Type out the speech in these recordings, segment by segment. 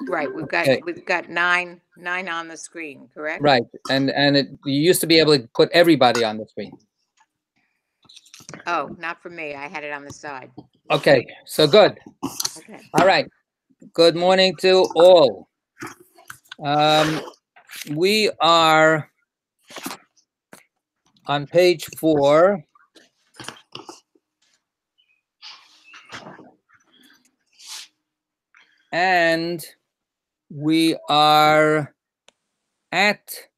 Right, we've Okay. got nine on the screen, correct? Right, and you used to be able to put everybody on the screen. Oh, not for me. I had it on the side. Okay, so good. Okay. All right. Good morning to all. We are on page 4. And we are at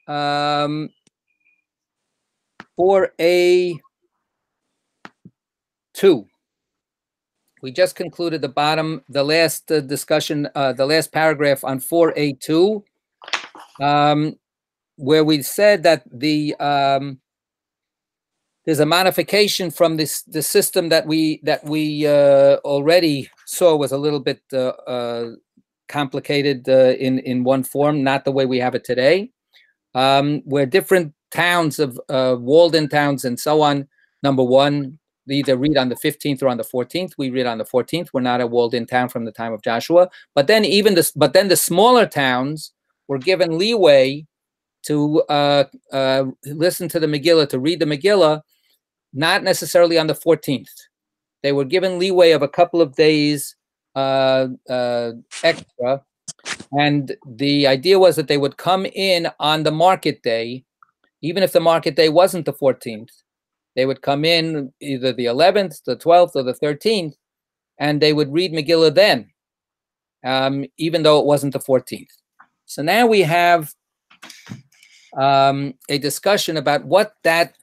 4A2. We just concluded the last discussion, the last paragraph on 4A2, where we said that there's a modification from the system that we already saw was a little bit complicated in one form, not the way we have it today, where different towns of walled-in towns and so on. Number one, they either read on the 15th or on the 14th. We read on the 14th. We're not a walled-in town from the time of Joshua. But then the smaller towns were given leeway to listen to the Megillah, to read the Megillah, not necessarily on the 14th. They were given leeway of a couple of days extra. And the idea was that they would come in on the market day, even if the market day wasn't the 14th. They would come in either the 11th, the 12th, or the 13th, and they would read Megillah then, even though it wasn't the 14th. So now we have a discussion about what that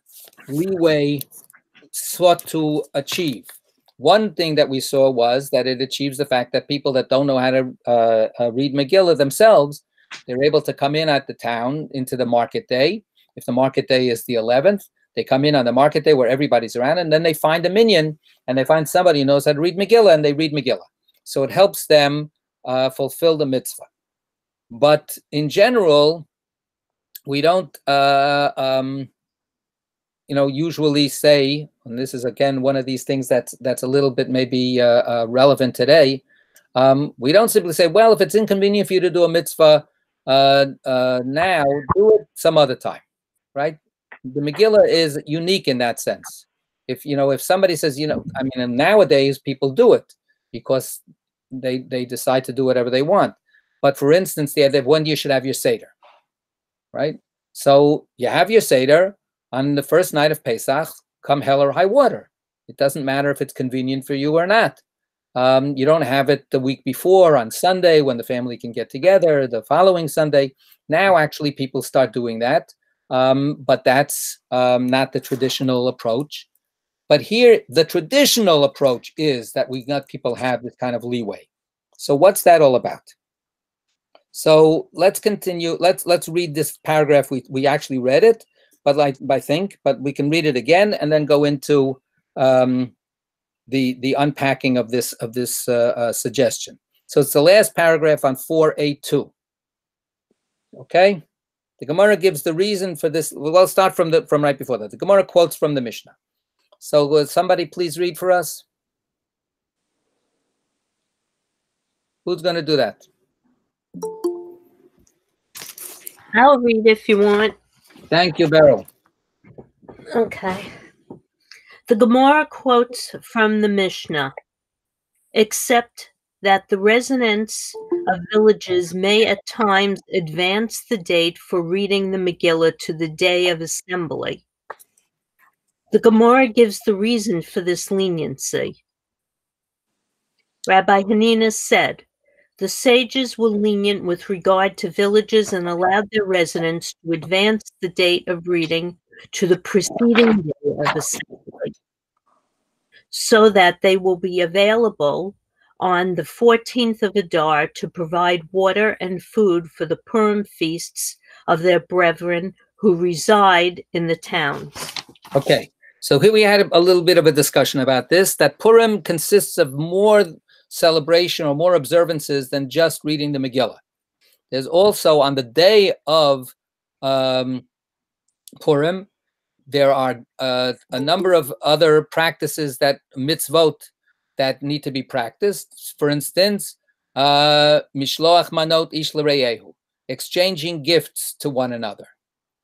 leeway sought to achieve. One thing that we saw was that it achieves the fact that people that don't know how to read Megillah themselves, they're able to come in at the town into the market day. If the market day is the 11th, they come in on the market day where everybody's around, and then they find a minyan, and they find somebody who knows how to read Megillah, and they read Megillah. So it helps them fulfill the mitzvah. But in general, we don't usually say, and this is again one of these things that's a little bit maybe relevant today. We don't simply say, well, if it's inconvenient for you to do a mitzvah now, do it some other time, right? The Megillah is unique in that sense. If somebody says, nowadays people do it because they decide to do whatever they want. But for instance, the idea of when you should have your Seder, right? So you have your Seder on the first night of Pesach, come hell or high water. It doesn't matter if it's convenient for you or not. You don't have it the week before on Sunday when the family can get together, the following Sunday. Now, actually, people start doing that, but that's not the traditional approach. But here, the traditional approach is that we let people have this kind of leeway. So what's that all about? So let's continue. Let's read this paragraph. We actually read it, but but we can read it again and then go into the unpacking of this suggestion. So it's the last paragraph on 4A2. Okay, the Gemara gives the reason for this. We'll start from right before that. The Gemara quotes from the Mishnah. So will somebody please read for us? Who's going to do that? I'll read if you want. Thank you, Beryl. Okay. The Gemara quotes from the Mishnah, except that the residents of villages may at times advance the date for reading the Megillah to the day of assembly. The Gemara gives the reason for this leniency. Rabbi Hanina said, the sages were lenient with regard to villages and allowed their residents to advance the date of reading to the preceding day of assembly, so that they will be available on the 14th of Adar to provide water and food for the Purim feasts of their brethren who reside in the towns. Okay, so here we had a little bit of a discussion about this, that Purim consists of more celebration or more observances than just reading the Megillah. There's also, on the day of Purim, there are a number of other practices, that mitzvot, that need to be practiced. For instance, Mishloach manot ish l'reyehu, exchanging gifts to one another,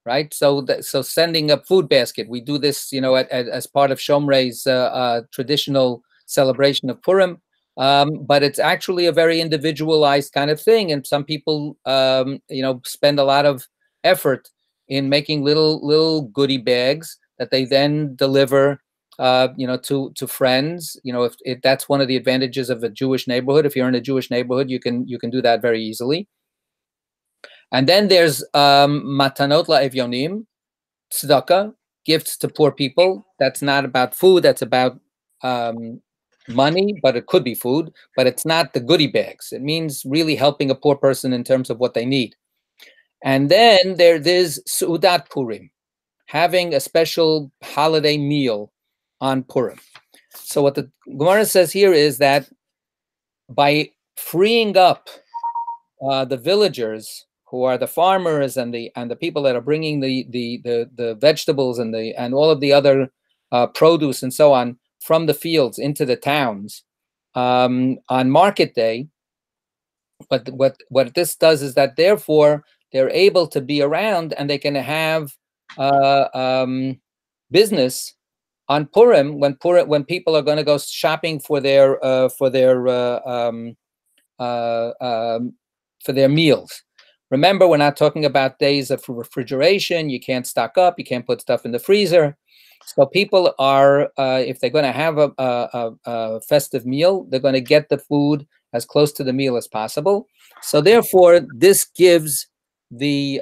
right? So so sending a food basket. We do this, as part of Shomrei's traditional celebration of Purim. But it's actually a very individualized kind of thing, and some people, spend a lot of effort in making little goodie bags that they then deliver, to friends. If that's one of the advantages of a Jewish neighborhood. If you're in a Jewish neighborhood, you can do that very easily. And then there's matanot la'evyonim, tzedakah, gifts to poor people. That's not about food. That's about money, but it could be food, but it's not the goodie bags. It means really helping a poor person in terms of what they need. And then there's Su'udat Purim, having a special holiday meal on Purim. So what the Gemara says here is that by freeing up the villagers, who are the farmers and the people that are bringing the vegetables and all of the other produce and so on from the fields into the towns on market day. But what this does is that therefore they're able to be around and they can have business on Purim when people are going to go shopping for their meals. Remember, we're not talking about days of refrigeration. You can't stock up. You can't put stuff in the freezer. So people are, if they're going to have a festive meal, they're going to get the food as close to the meal as possible. So therefore, this gives the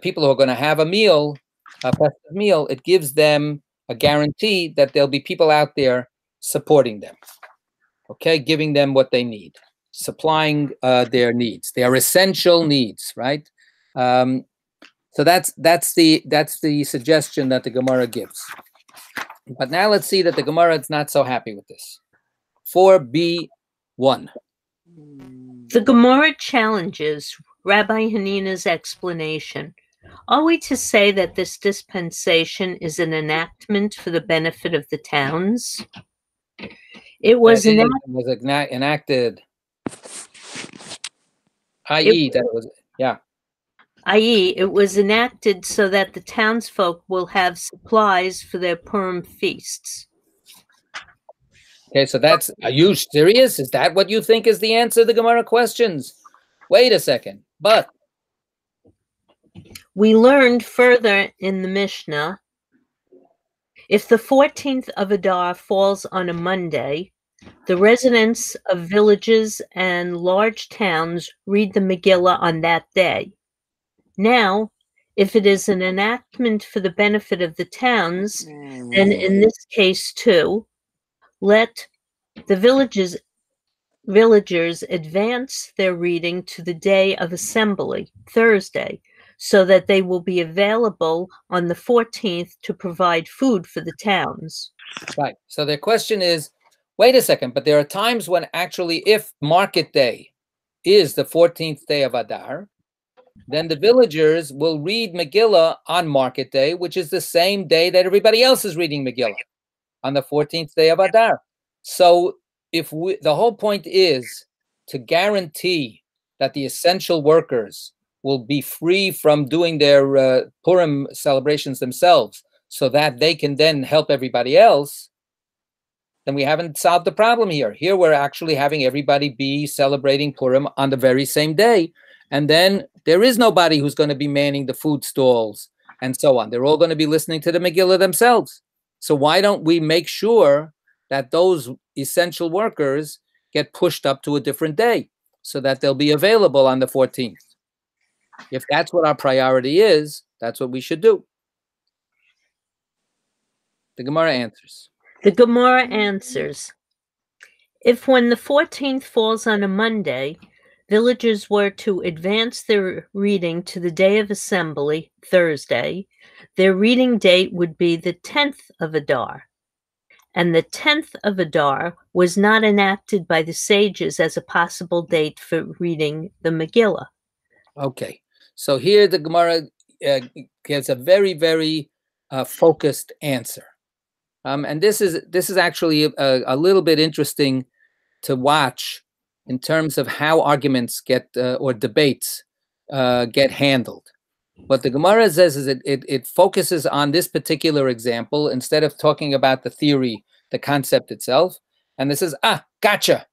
people who are going to have a meal, a festive meal, it gives them a guarantee that there'll be people out there supporting them, okay, giving them what they need, supplying their needs, their essential needs, right? So that's the suggestion that the Gemara gives. But now let's see that the Gemara is not so happy with this. 4b1. The Gemara challenges Rabbi Hanina's explanation. Are we to say that this dispensation is an enactment for the benefit of the towns? It was enacted, i.e., that it was, yeah. i.e., it was enacted so that the townsfolk will have supplies for their Purim feasts. Okay, so are you serious? Is that what you think is the answer to the Gemara questions? Wait a second, but we learned further in the Mishnah, if the 14th of Adar falls on a Monday, the residents of villages and large towns read the Megillah on that day. Now, if it is an enactment for the benefit of the towns, then in this case too, let the villagers advance their reading to the day of assembly, Thursday, so that they will be available on the 14th to provide food for the towns. Right. So their question is, wait a second, but there are times when actually if market day is the 14th day of Adar, then the villagers will read Megillah on market day, which is the same day that everybody else is reading Megillah, on the 14th day of Adar. So the whole point is to guarantee that the essential workers will be free from doing their Purim celebrations themselves so that they can then help everybody else, then we haven't solved the problem here. Here we're actually having everybody be celebrating Purim on the very same day. And then there is nobody who's going to be manning the food stalls and so on. They're all going to be listening to the Megillah themselves. So why don't we make sure that those essential workers get pushed up to a different day so that they'll be available on the 14th? If that's what our priority is, that's what we should do. The Gemara answers. The Gemara answers, if when the 14th falls on a Monday, villagers were to advance their reading to the day of assembly, Thursday, their reading date would be the 10th of Adar. And the 10th of Adar was not enacted by the sages as a possible date for reading the Megillah. Okay. So here the Gemara gives a very, very focused answer. And this is actually a little bit interesting to watch in terms of how arguments get or debates get handled. What the Gemara says is it focuses on this particular example instead of talking about the theory, the concept itself. And this is, gotcha.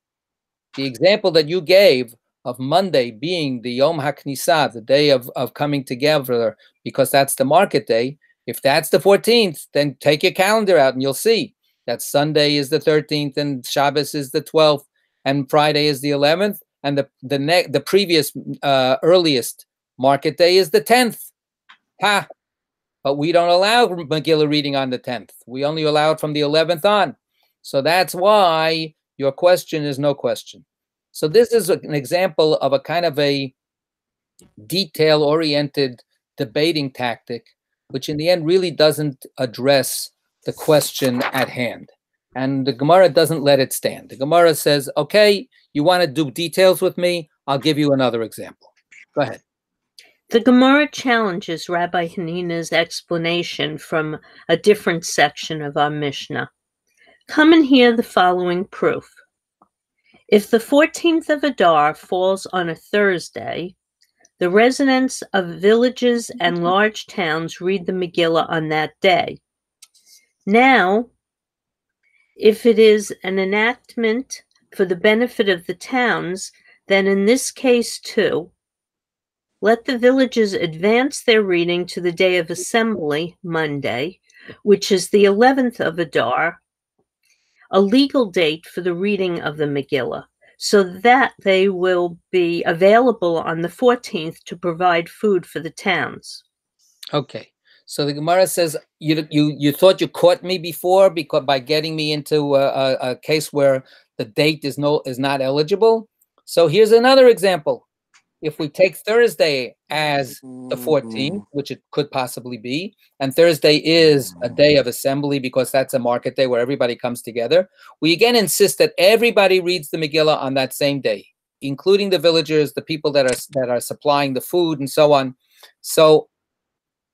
The example that you gave of Monday being the Yom HaKnisah, the day of coming together, because that's the market day. If that's the 14th, then take your calendar out and you'll see that Sunday is the 13th and Shabbos is the 12th and Friday is the 11th. And the previous earliest market day is the 10th. Ha! But we don't allow Megillah reading on the 10th. We only allow it from the 11th on. So that's why your question is no question. So this is an example of a kind of a detail-oriented debating tactic, which in the end really doesn't address the question at hand. And the Gemara doesn't let it stand. The Gemara says, okay, you want to do details with me? I'll give you another example. Go ahead. The Gemara challenges Rabbi Hanina's explanation from a different section of our Mishnah. Come and hear the following proof. If the 14th of Adar falls on a Thursday, the residents of villages and large towns read the Megillah on that day. Now, if it is an enactment for the benefit of the towns, then in this case too, let the villages advance their reading to the day of assembly, Monday, which is the 11th of Adar, a legal date for the reading of the Megillah, so that they will be available on the 14th to provide food for the towns. Okay, so the Gemara says, you thought you caught me before because by getting me into a case where the date is not eligible. So here's another example. If we take Thursday as the 14th, which it could possibly be, and Thursday is a day of assembly because that's a market day where everybody comes together, we again insist that everybody reads the Megillah on that same day, including the villagers, the people that are supplying the food and so on. So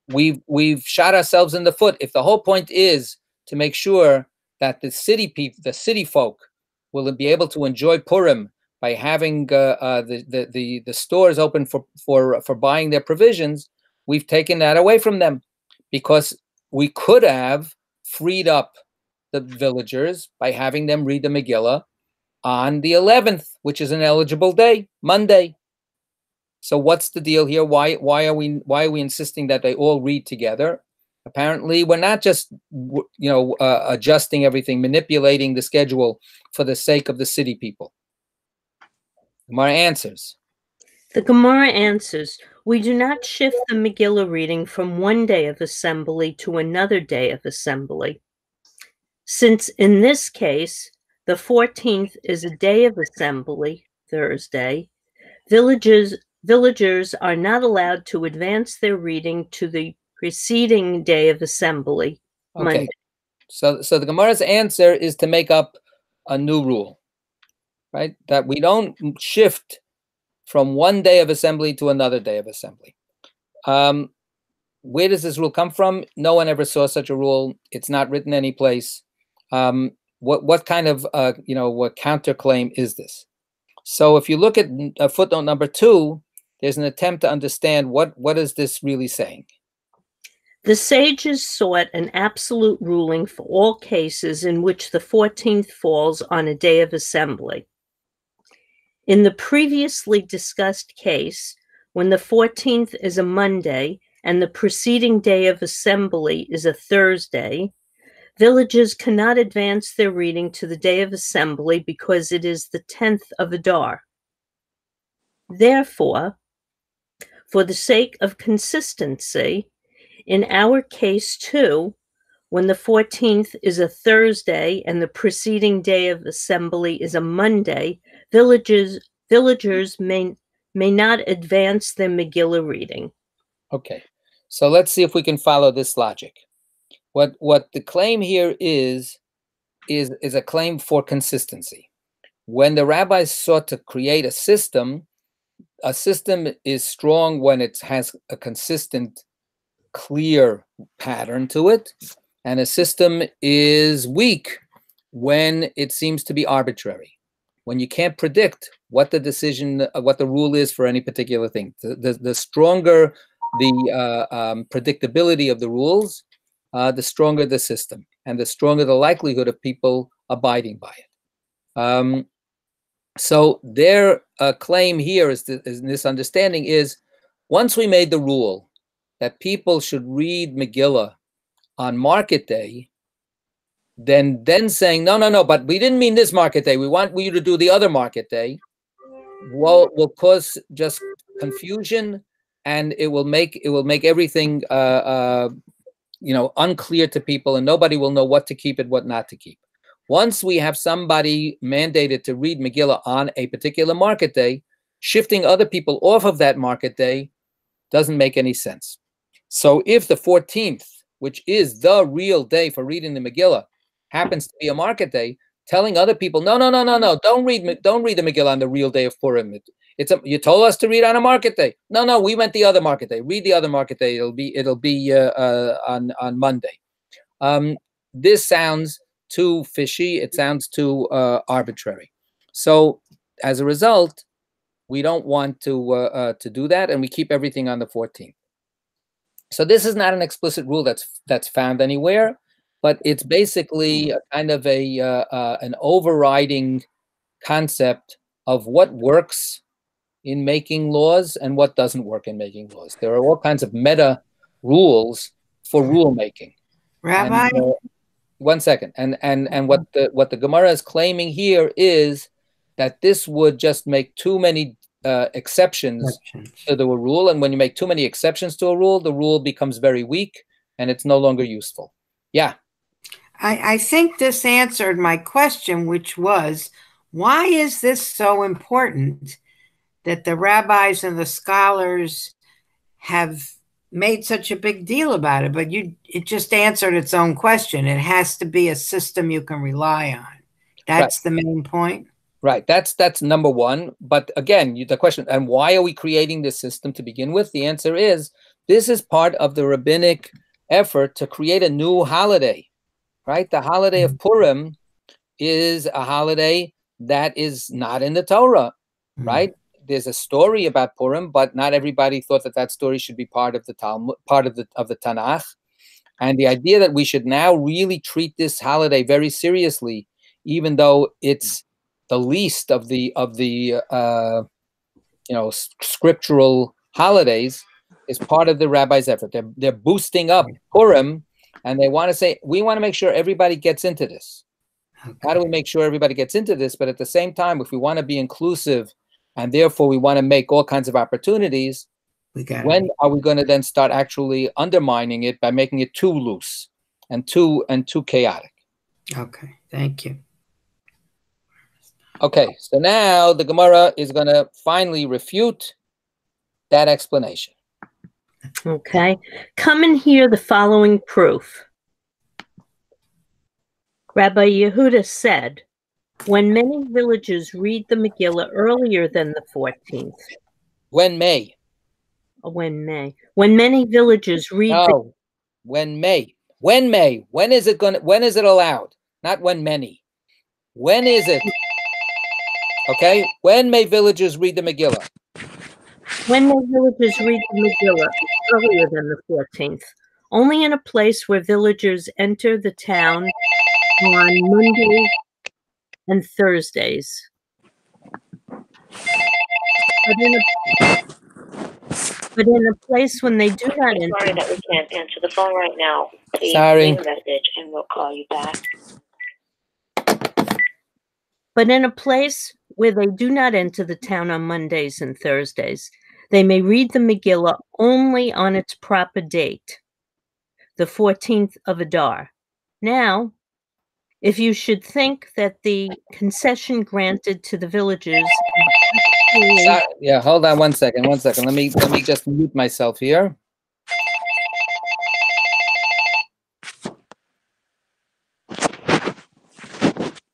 we've shot ourselves in the foot. If the whole point is to make sure that the city people, the city folk, will be able to enjoy Purim by having the stores open for buying their provisions, we've taken that away from them because we could have freed up the villagers by having them read the Megillah on the 11th, which is an eligible day, Monday. So what's the deal here? Why are we insisting that they all read together? Apparently, we're not just adjusting everything, manipulating the schedule for the sake of the city people. Gemara answers. The Gemara answers, we do not shift the Megillah reading from one day of assembly to another day of assembly. Since in this case, the 14th is a day of assembly, Thursday, villagers are not allowed to advance their reading to the preceding day of assembly, Monday. So the Gemara's answer is to make up a new rule. Right, that we don't shift from one day of assembly to another day of assembly. Where does this rule come from? No one ever saw such a rule. It's not written any place. What kind of what counterclaim is this? So if you look at footnote number 2, there's an attempt to understand what is this really saying. The sages sought an absolute ruling for all cases in which the 14th falls on a day of assembly. In the previously discussed case, when the 14th is a Monday and the preceding day of assembly is a Thursday, villages cannot advance their reading to the day of assembly because it is the 10th of Adar. Therefore, for the sake of consistency, in our case too, when the 14th is a Thursday and the preceding day of assembly is a Monday, villagers may not advance their Megillah reading. Okay. So let's see if we can follow this logic. What the claim here is a claim for consistency. When the rabbis sought to create a system is strong when it has a consistent, clear pattern to it, and a system is weak when it seems to be arbitrary, when you can't predict what the decision, what the rule is for any particular thing. The stronger the predictability of the rules, the stronger the system, and the stronger the likelihood of people abiding by it. So their claim here is this understanding is, once we made the rule that people should read Megillah on market day, then saying, no, but we didn't mean this market day. We want you to do the other market day. Well, will cause just confusion, and it will make everything unclear to people, and nobody will know what to keep and what not to keep. Once we have somebody mandated to read Megillah on a particular market day, shifting other people off of that market day doesn't make any sense. So if the 14th, which is the real day for reading the Megillah, happens to be a market day, telling other people, no, don't read the Megillah on the real day of Purim. You told us to read on a market day. No, we meant the other market day. Read the other market day. It'll be on Monday. This sounds too fishy. It sounds too arbitrary. So as a result, we don't want to do that, and we keep everything on the 14th. So this is not an explicit rule that's found anywhere, but it's basically a kind of an overriding concept of what works in making laws and what doesn't work in making laws. There are all kinds of meta rules for rulemaking. Rabbi? And, one second. And what the Gemara is claiming here is that this would just make too many exceptions to the rule, and when you make too many exceptions to a rule, the rule becomes very weak and it's no longer useful. Yeah. I think this answered my question, which was, why is this so important that the rabbis and the scholars have made such a big deal about it? But it just answered its own question. It has to be a system you can rely on. That's right. The main point. Right. That's number one. But again, the question, and why are we creating this system to begin with? The answer is, this is part of the rabbinic effort to create a new holiday, right? The holiday of Purim is a holiday that is not in the Torah, right? There's a story about Purim, but not everybody thought that story should be part of the Talmud, part of the Tanakh. And the idea that we should now really treat this holiday very seriously, even though it's the least of the scriptural holidays, is part of the rabbis' effort. They're boosting up Purim, and they want to say, we want to make sure everybody gets into this. Okay. How do we make sure everybody gets into this? But at the same time, if we want to be inclusive, and therefore we want to make all kinds of opportunities, when are we going to then start actually undermining it by making it too loose and too chaotic? Okay, thank you. Okay, so now the Gemara is going to finally refute that explanation. Okay, come and hear the following proof. Rabbi Yehuda said, when many villages read the Megillah earlier than the 14th. When many villages read when is it allowed? Not when many. When is it? Okay, when may villagers read the Megillah? When may villagers read the Megillah earlier than the 14th? Only in a place where villagers enter the town on Mondays and Thursdays. But in a place when they do not enter. Sorry that we can't answer the phone right now. Please leave a message and we'll call you back. But in a place where they do not enter the town on Mondays and Thursdays, they may read the Megillah only on its proper date, the 14th of Adar. Now, if you should think that the concession granted to the villagers... Yeah, hold on one second. Let me just mute myself here.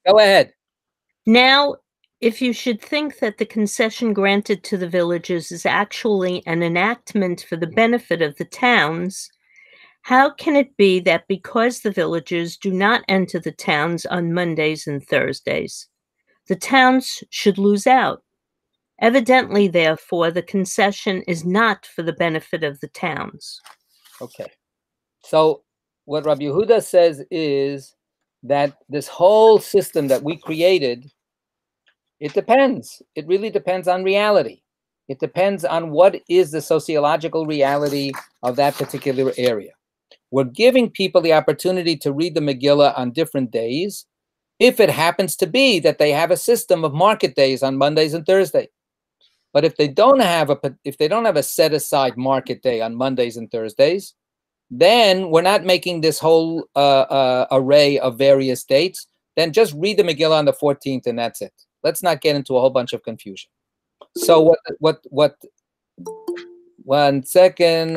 Go ahead. Now, if you should think that the concession granted to the villagers is actually an enactment for the benefit of the towns, how can it be that because the villagers do not enter the towns on Mondays and Thursdays, the towns should lose out? Evidently, therefore, the concession is not for the benefit of the towns. Okay. So what Rabbi Yehuda says is that this whole system that we created, it depends. It really depends on reality. It depends on what is the sociological reality of that particular area. We're giving people the opportunity to read the Megillah on different days, if it happens to be that they have a system of market days on Mondays and Thursdays. But if they don't have a set aside market day on Mondays and Thursdays, then we're not making this whole array of various dates. Then just read the Megillah on the 14th and that's it. Let's not get into a whole bunch of confusion. So what? One second.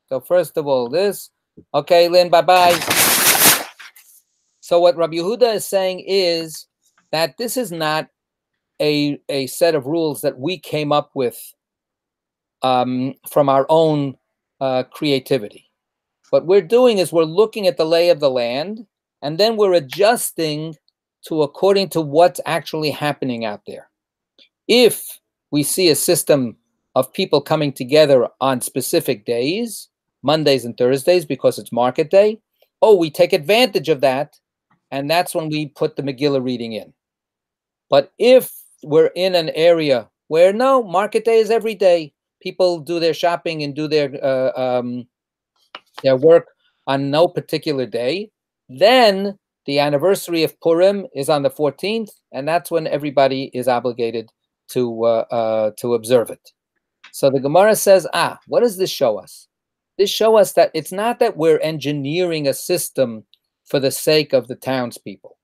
So first of all, this. Okay, Lynn, bye-bye. So what Rabbi Yehuda is saying is that this is not a set of rules that we came up with from our own creativity. What we're doing is we're looking at the lay of the land, and then we're adjusting to according to what's actually happening out there. If we see a system of people coming together on specific days, Mondays and Thursdays, because it's market day, we take advantage of that, and that's when we put the Megillah reading in. But if we're in an area where no, market day is every day, people do their shopping and do their work on no particular day, then the anniversary of Purim is on the 14th, and that's when everybody is obligated to observe it. So the Gemara says, what does this show us? This shows us that it's not that we're engineering a system for the sake of the townspeople,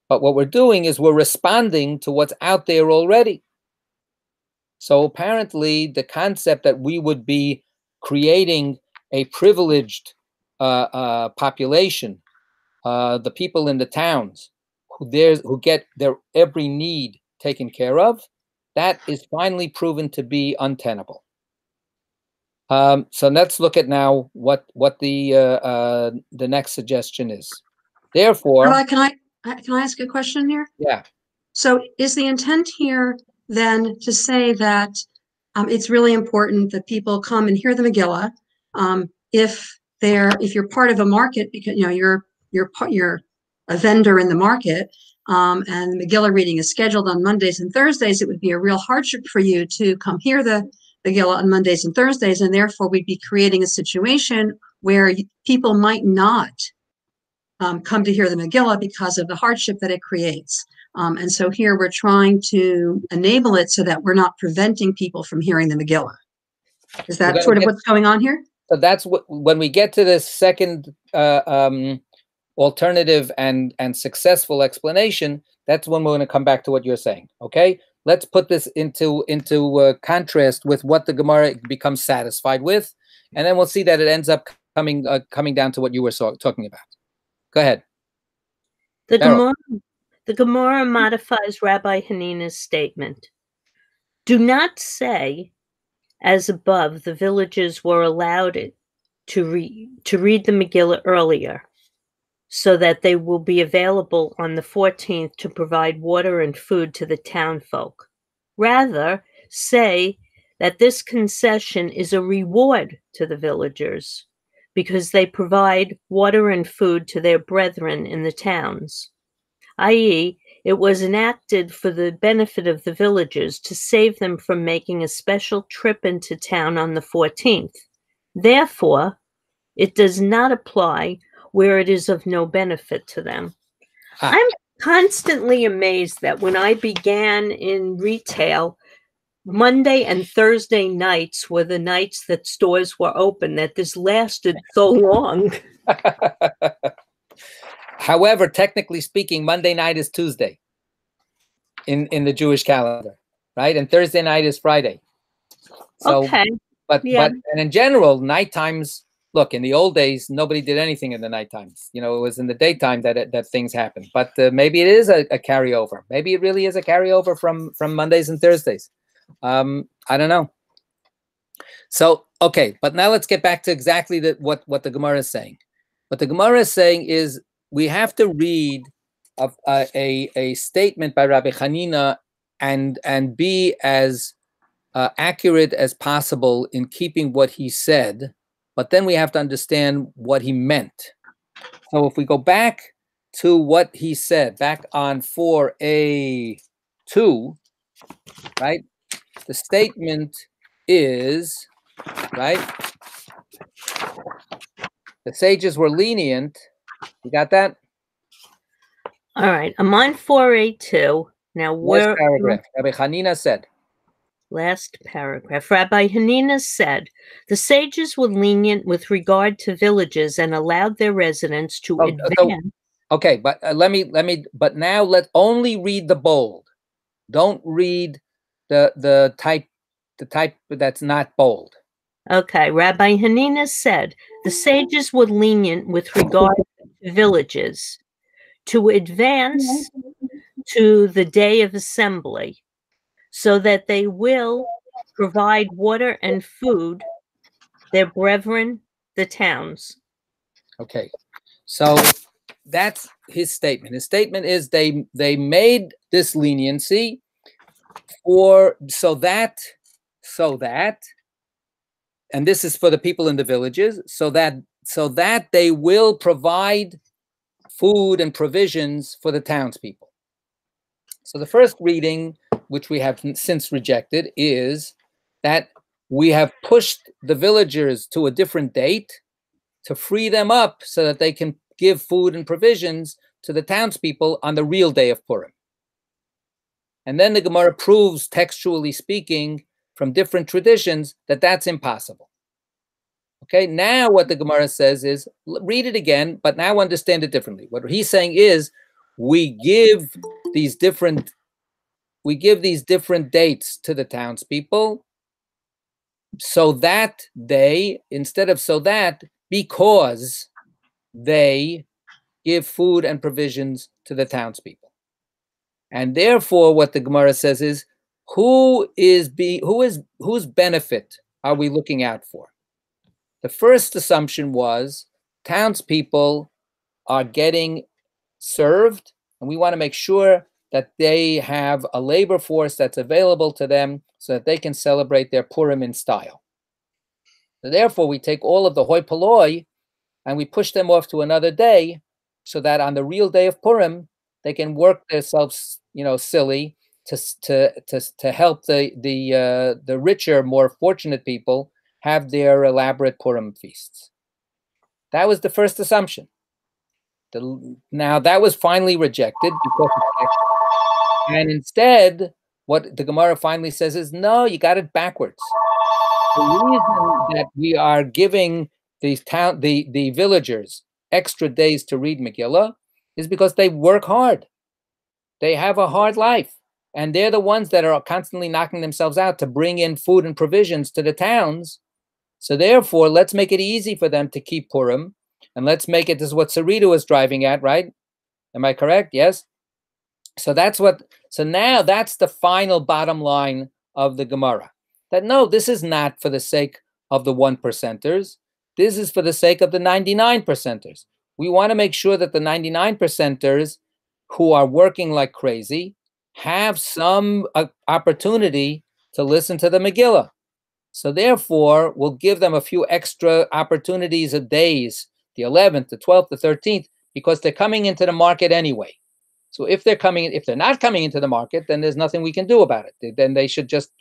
but what we're doing is we're responding to what's out there already. So apparently the concept that we would be creating a privileged population, the people in the towns who get their every need taken care of, that is finally proven to be untenable. So let's look at now what the next suggestion is. Therefore, Rabbi, can I ask a question here? Yeah. So is the intent here then to say that it's really important that people come and hear the Megillah if you're part of a market, because you're a vendor in the market, and the Megillah reading is scheduled on Mondays and Thursdays, it would be a real hardship for you to come hear the Megillah on Mondays and Thursdays, and therefore we'd be creating a situation where people might not come to hear the Megillah because of the hardship that it creates. And so here we're trying to enable it so that we're not preventing people from hearing the Megillah. Is that sort of what's going on here? So that's what, when we get to this second alternative and successful explanation, that's when we're going to come back to what you're saying. Okay, let's put this into contrast with what the Gemara becomes satisfied with, and then we'll see that it ends up coming down to what you were talking about. Go ahead. The Gemara modifies Rabbi Hanina's statement. Do not say, as above, the villagers were allowed to read the Megillah earlier, so that they will be available on the 14th to provide water and food to the townfolk. Rather, say that this concession is a reward to the villagers, because they provide water and food to their brethren in the towns, i.e., it was enacted for the benefit of the villagers to save them from making a special trip into town on the 14th. Therefore, it does not apply where it is of no benefit to them. I'm constantly amazed that when I began in retail, Monday and Thursday nights were the nights that stores were open, that this lasted so long. However, technically speaking, Monday night is Tuesday in the Jewish calendar, right? And Thursday night is Friday. So, okay. But in general, night times, look, in the old days, nobody did anything in the night times. It was in the daytime that things happened. But maybe it is a carryover. Maybe it really is a carryover from Mondays and Thursdays. I don't know. So, okay, but now let's get back to exactly what the Gemara is saying. What the Gemara is saying is we have to read a statement by Rabbi Hanina and be as accurate as possible in keeping what he said, but then we have to understand what he meant. So if we go back to what he said, back on 4A2, right? The statement is, right? The sages were lenient. You got that? All right. I'm on 4A2. Now, Last paragraph. Rabbi Hanina said. Last paragraph. Rabbi Hanina said, the sages were lenient with regard to villages and allowed their residents to advance. Okay, but but now let's only read the bold. Don't read the type that's not bold. Okay, Rabbi Hanina said, the sages were lenient with regard to villages to advance to the day of assembly, so that they will provide water and food their brethren, the towns. Okay, so that's his statement. His statement is they made this leniency so that, and this is for the people in the villages, so that they will provide food and provisions for the townspeople. So the first reading, which we have since rejected, is that we have pushed the villagers to a different date to free them up so that they can give food and provisions to the townspeople on the real day of Purim. And then the Gemara proves, textually speaking, from different traditions, that that's impossible. Okay, now what the Gemara says is, read it again, but now understand it differently. What he's saying is, we give these different dates to the townspeople, so that they, instead of so that, because they give food and provisions to the townspeople. And therefore, what the Gemara says is, whose benefit are we looking out for? The first assumption was townspeople are getting served, and we want to make sure that they have a labor force that's available to them so that they can celebrate their Purim in style. So therefore, we take all of the hoi polloi and we push them off to another day so that on the real day of Purim, they can work themselves, silly to help the richer, more fortunate people have their elaborate Purim feasts. That was the first assumption. Now that was finally rejected and instead, what the Gemara finally says is, no, you got it backwards. The reason that we are giving the villagers extra days to read Megillah is because they work hard. They have a hard life. And they're the ones that are constantly knocking themselves out to bring in food and provisions to the towns. So therefore, let's make it easy for them to keep Purim. And let's make it, this is what Sarita was driving at, right? Am I correct? Yes? So now that's the final bottom line of the Gemara. That no, this is not for the sake of the 1%ers. This is for the sake of the 99%ers. We want to make sure that the 99%ers who are working like crazy have some opportunity to listen to the Megillah. So therefore, we'll give them a few extra opportunities of days, the 11th, the 12th, the 13th, because they're coming into the market anyway. So if they're not coming into the market, then there's nothing we can do about it. Then they should just,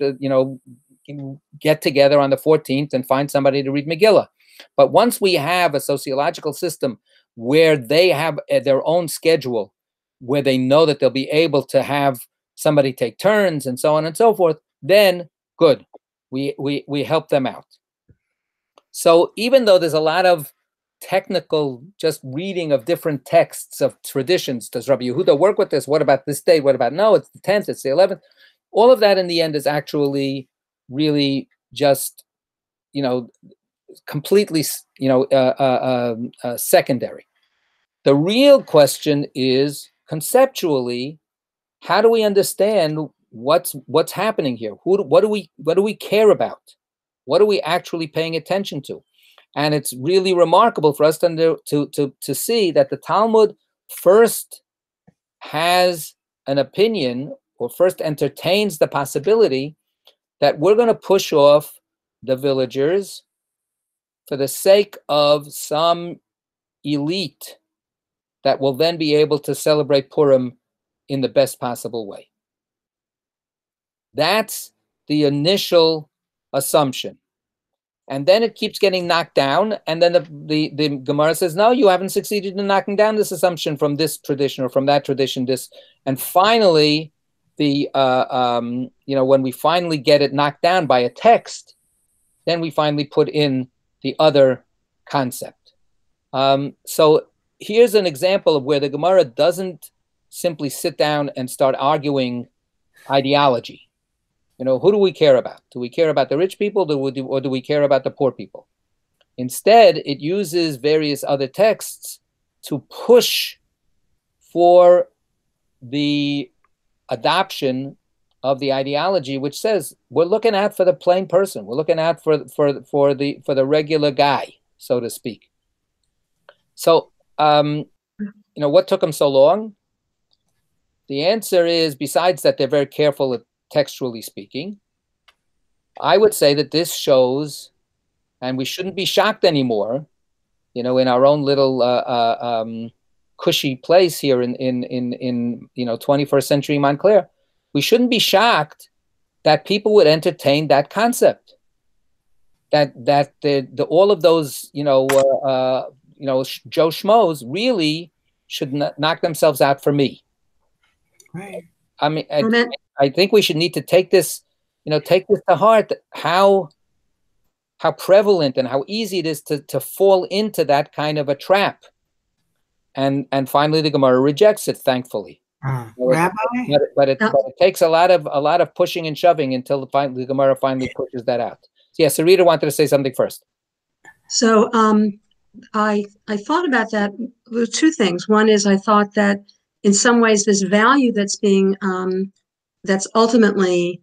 get together on the 14th and find somebody to read Megillah. But once we have a sociological system where they have their own schedule, where they know that they'll be able to have somebody take turns and so on and so forth, then good, we help them out. So even though there's a lot of technical just reading of different texts of traditions, does Rabbi Yehuda work with this? What about this day? What about, no, it's the 10th, it's the 11th. All of that in the end is actually really just, completely, secondary. The real question is, conceptually, how do we understand what's happening here? What do we care about? What are we actually paying attention to? And it's really remarkable for us to see that the Talmud first has an opinion first entertains the possibility that we're going to push off the villagers for the sake of some elite that will then be able to celebrate Purim in the best possible way. That's the initial assumption. And then it keeps getting knocked down. And then the Gemara says, no, you haven't succeeded in knocking down this assumption from this tradition or from that tradition. And finally, when we finally get it knocked down by a text, then we finally put in the other concept. So here's an example of where the Gemara doesn't simply sit down and start arguing ideology. Who do we care about? Do we care about the rich people, or do we care about the poor people? Instead, it uses various other texts to push for the adoption of the ideology, which says we're looking out for the plain person. We're looking out for the regular guy, so to speak. So, what took them so long? The answer is, besides that, they're very careful at textually speaking, I would say that this shows, and we shouldn't be shocked anymore, in our own little cushy place here in 21st century Montclair. We shouldn't be shocked that people would entertain that concept. That all of those Joe Schmoes really should knock themselves out for me. Right. I mean, I think we should need to take this to heart, how prevalent and how easy it is to fall into that kind of a trap. And finally, the Gemara rejects it, thankfully. Rabbi? But it takes a lot of pushing and shoving until the Gemara finally pushes that out. So, yeah, Sarita wanted to say something first. So I thought about that. There were two things. One is I thought that in some ways this value that's being that's ultimately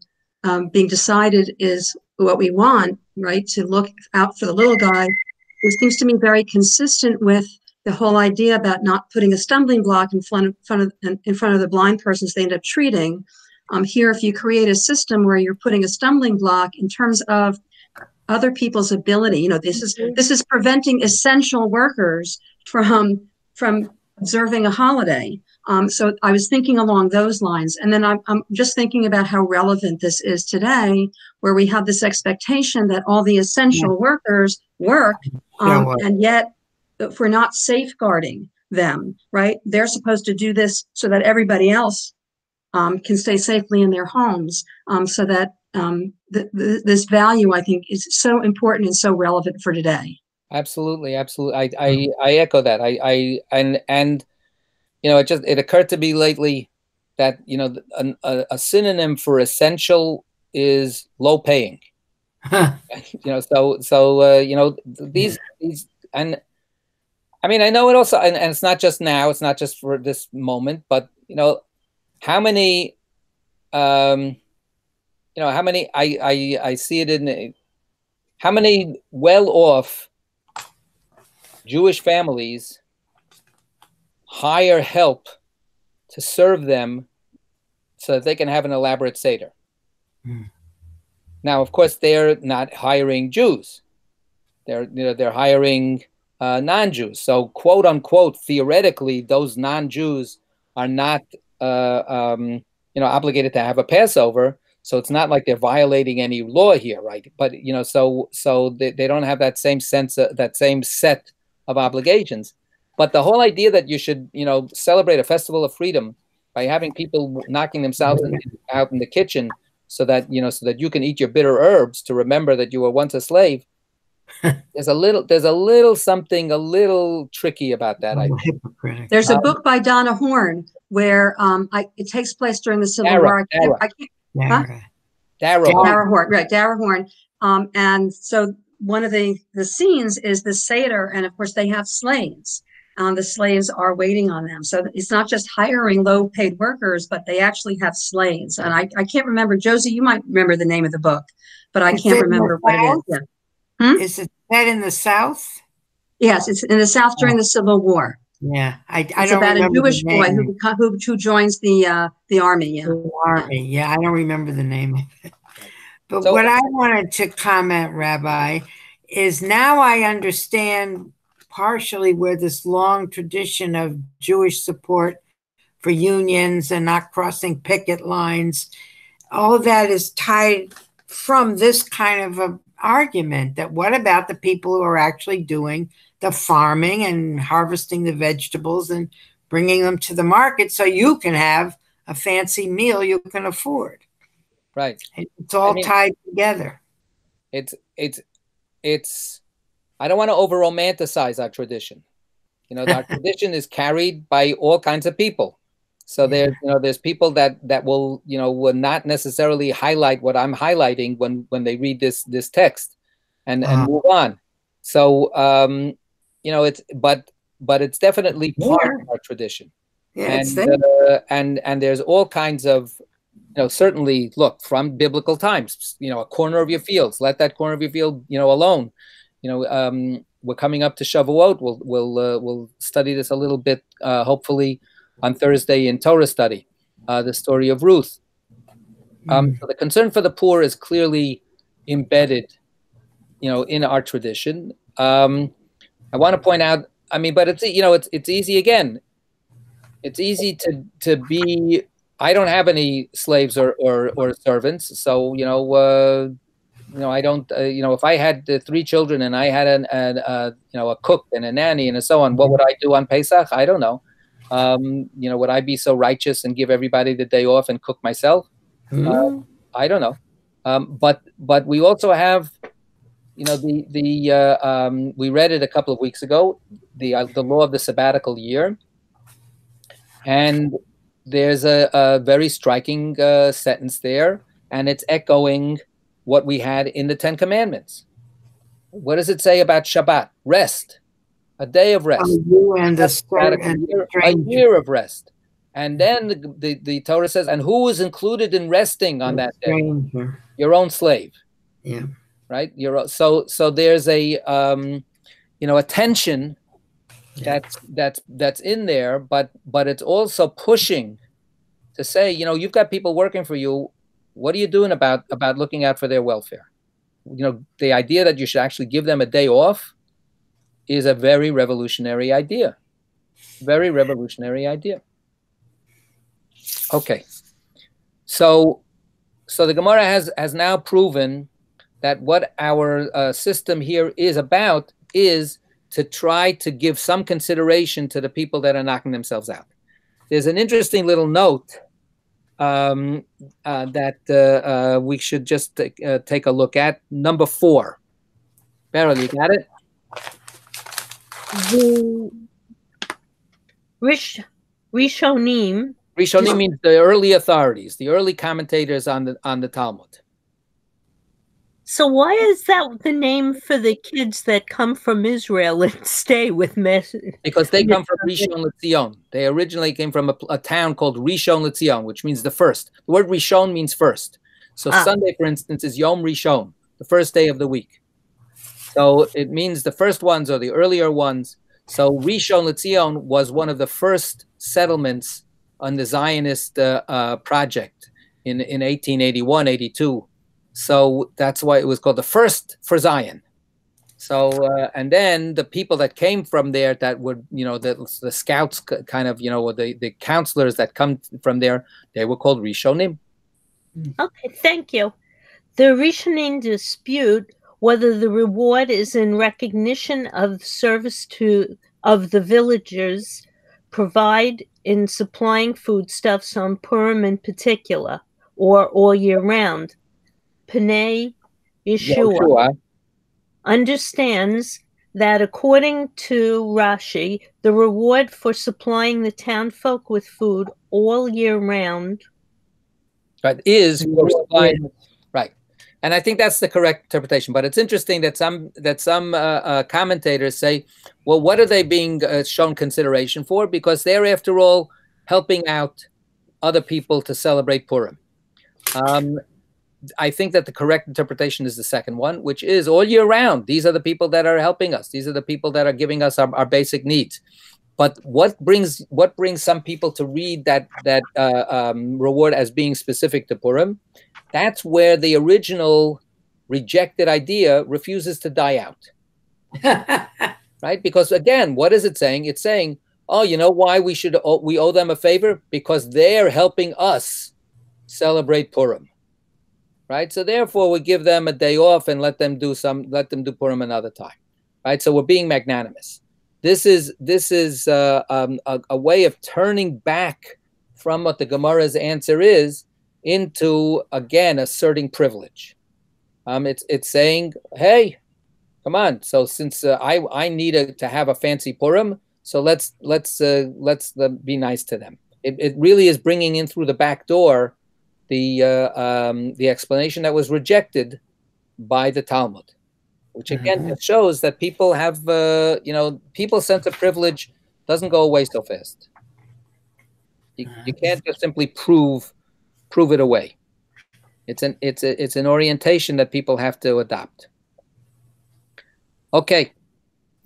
being decided is what we want, right? To look out for the little guy. It seems to me very consistent with the whole idea about not putting a stumbling block in front of the blind persons they end up treating. Here, if you create a system where you're putting a stumbling block in terms of other people's ability, this is preventing essential workers from observing a holiday. So I was thinking along those lines. And then I'm just thinking about how relevant this is today, where we have this expectation that all the essential workers work, and yet if we're not safeguarding them, right? They're supposed to do this so that everybody else can stay safely in their homes, so that this value, I think, is so important and so relevant for today. Absolutely. I echo that. It occurred to me lately that a synonym for essential is low paying. These and I mean, I know it also, and it's not just now, it's not just for this moment, but how many I see it in how many well-off Jewish families hire help to serve them so that they can have an elaborate Seder. Now, of course, they're not hiring Jews. They're hiring non-Jews. So, quote unquote, theoretically, those non-Jews are not obligated to have a Passover. So it's not like they're violating any law here, right? But so they don't have that same sense, that same set of obligations. But the whole idea that you should, celebrate a festival of freedom by having people knocking themselves out in the kitchen so that you can eat your bitter herbs to remember that you were once a slave. There's a little something a little tricky about that. There's a book by Donna Horn where it takes place during the Civil War. Dara Horn, right? Dara Horn. And so one of the scenes is the Seder, and of course they have slaves. The slaves are waiting on them. So it's not just hiring low-paid workers, but they actually have slaves. And I can't remember, Josie, you might remember the name of the book, but I can't remember what it is. Yeah. Is it set in the South? Yes, it's in the South during the Civil War. Yeah, I It's don't about a remember Jewish the boy name. who joins the army. Yeah. The army. Yeah, I don't remember the name of it. But So- what I wanted to comment, Rabbi, is now I understand partially where this long tradition of Jewish support for unions and not crossing picket lines, all of that is tied from this kind of a argument that what about the people who are actually doing the farming and harvesting the vegetables and bringing them to the market so you can have a fancy meal you can afford. Right. It's all tied together. It's I don't want to over romanticize our tradition. Our tradition is carried by all kinds of people. So there's people that will not necessarily highlight what I'm highlighting when they read this text and move on. So but it's definitely part of our tradition. Yeah, and there's all kinds of certainly look from biblical times, a corner of your fields, let that corner of your field alone. We're coming up to Shavuot. We'll study this a little bit hopefully on Thursday in Torah study, the story of Ruth. So the concern for the poor is clearly embedded, in our tradition. I want to point out, but it's easy again. It's easy to be. I don't have any slaves or servants, so I don't. If I had 3 children and I had a cook and a nanny and so on, what would I do on Pesach? I don't know. Would I be so righteous and give everybody the day off and cook myself? I don't know. But we also have, we read it a couple of weeks ago, the law of the sabbatical year, and there's a very striking sentence there, and it's echoing what we had in the 10 Commandments. What does it say about Shabbat? Rest. A day of rest. A year of rest. And then the Torah says, and who is included in resting on that day? Your own slave. Yeah. Right? So there's a tension that's in there, but it's also pushing to say, you've got people working for you. What are you doing about looking out for their welfare? The idea that you should actually give them a day off is a very revolutionary idea. Very revolutionary idea. Okay. So the Gemara has now proven that what our system here is about is to try to give some consideration to the people that are knocking themselves out. There's an interesting little note that we should just take a look at. Number 4. Beryl, you got it? The Rishonim. Rishonim means the early authorities, the early commentators on the Talmud. So why is that the name for the kids that come from Israel and stay with Because they come from Rishon LeZion. They originally came from a town called Rishon LeZion, which means the first. The word Rishon means first. So Sunday, for instance, is Yom Rishon, the first day of the week. So it means the first ones or the earlier ones. So Rishon LeZion was one of the first settlements on the Zionist project in 1881, 82. So that's why it was called the first for Zion. So and then the people that came from there that would, the scouts kind of, the counselors that come from there, they were called Rishonim. Okay, thank you. The Rishonim dispute whether the reward is in recognition of service of the villagers provide in supplying foodstuffs on Purim in particular, or all year round. Pnei Yeshua understands that according to Rashi, the reward for supplying the townfolk with food all year round is for supplying, right. And I think that's the correct interpretation. But it's interesting that some commentators say, well, what are they being shown consideration for? Because they're, after all, helping out other people to celebrate Purim. I think that the correct interpretation is the second one, which is all year round. These are the people that are helping us. These are the people that are giving us our basic needs. But what brings some people to read that reward as being specific to Purim? That's where the original rejected idea refuses to die out, right? Because again, what is it saying? It's saying, oh, you know why we owe them a favor? Because they're helping us celebrate Purim, right? So therefore, we give them a day off and let them do Purim another time, right? So we're being magnanimous. This is a way of turning back from what the Gemara's answer is into, again, asserting privilege. It's saying, hey, come on. So since I need to have a fancy Purim, so let's be nice to them. It really is bringing in through the back door the explanation that was rejected by the Talmud, which again shows that people have people's sense of privilege doesn't go away so fast. You can't just simply prove it away. It's an orientation that people have to adopt. Okay.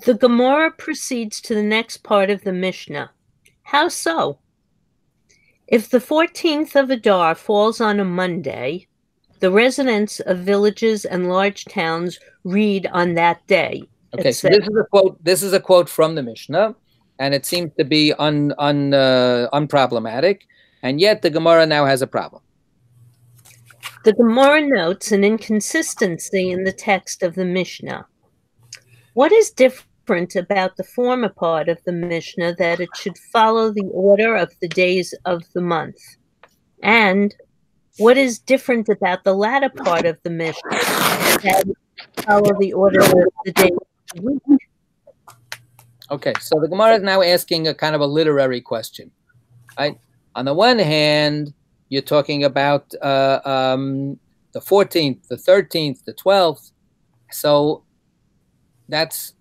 The Gemara proceeds to the next part of the Mishnah. How so? If the 14th of Adar falls on a Monday, the residents of villages and large towns read on that day. Okay, so this is a quote. This is a quote from the Mishnah, and it seems to be unproblematic, and yet the Gemara now has a problem. The Gemara notes an inconsistency in the text of the Mishnah. What is different about the former part of the Mishnah that it should follow the order of the days of the month? And what is different about the latter part of the Mishnah that it should follow the order of the days of the week? Okay, so the Gemara is now asking a kind of a literary question, right? On the one hand, you're talking about the 14th, the 13th, the 12th. So that's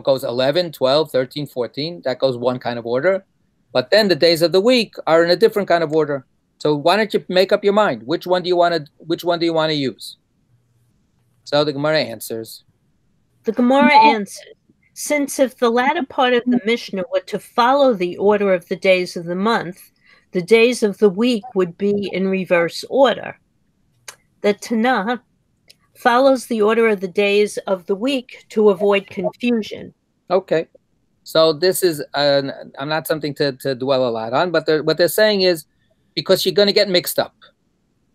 goes 11, 12, 13, 14. That goes one kind of order. But then the days of the week are in a different kind of order. So why don't you make up your mind? Which one do you want to use? So the Gemara answers. The Gemara answers, since if the latter part of the Mishnah were to follow the order of the days of the month, the days of the week would be in reverse order. The Tanakh follows the order of the days of the week to avoid confusion. Okay. So this is, I'm not something to dwell a lot on, but what they're saying is because you're going to get mixed up.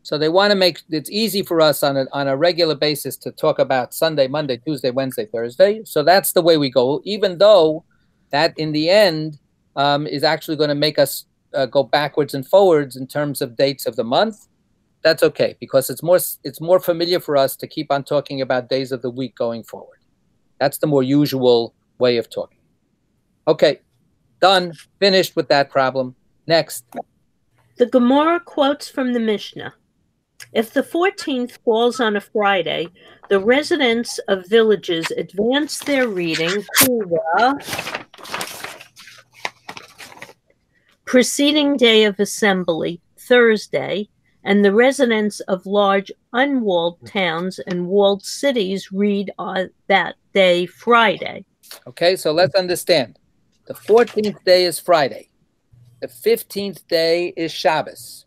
So they want to make it's easy for us on a regular basis to talk about Sunday, Monday, Tuesday, Wednesday, Thursday. So that's the way we go, even though that in the end is actually going to make us go backwards and forwards in terms of dates of the month. That's okay, because it's more familiar for us to keep on talking about days of the week going forward. That's the more usual way of talking. Okay, done, finished with that problem. Next. The Gemara quotes from the Mishnah. If the 14th falls on a Friday, the residents of villages advance their reading to the preceding day of assembly, Thursday, and the residents of large unwalled towns and walled cities read on that day, Friday. Okay, so let's understand. The 14th day is Friday. The 15th day is Shabbos.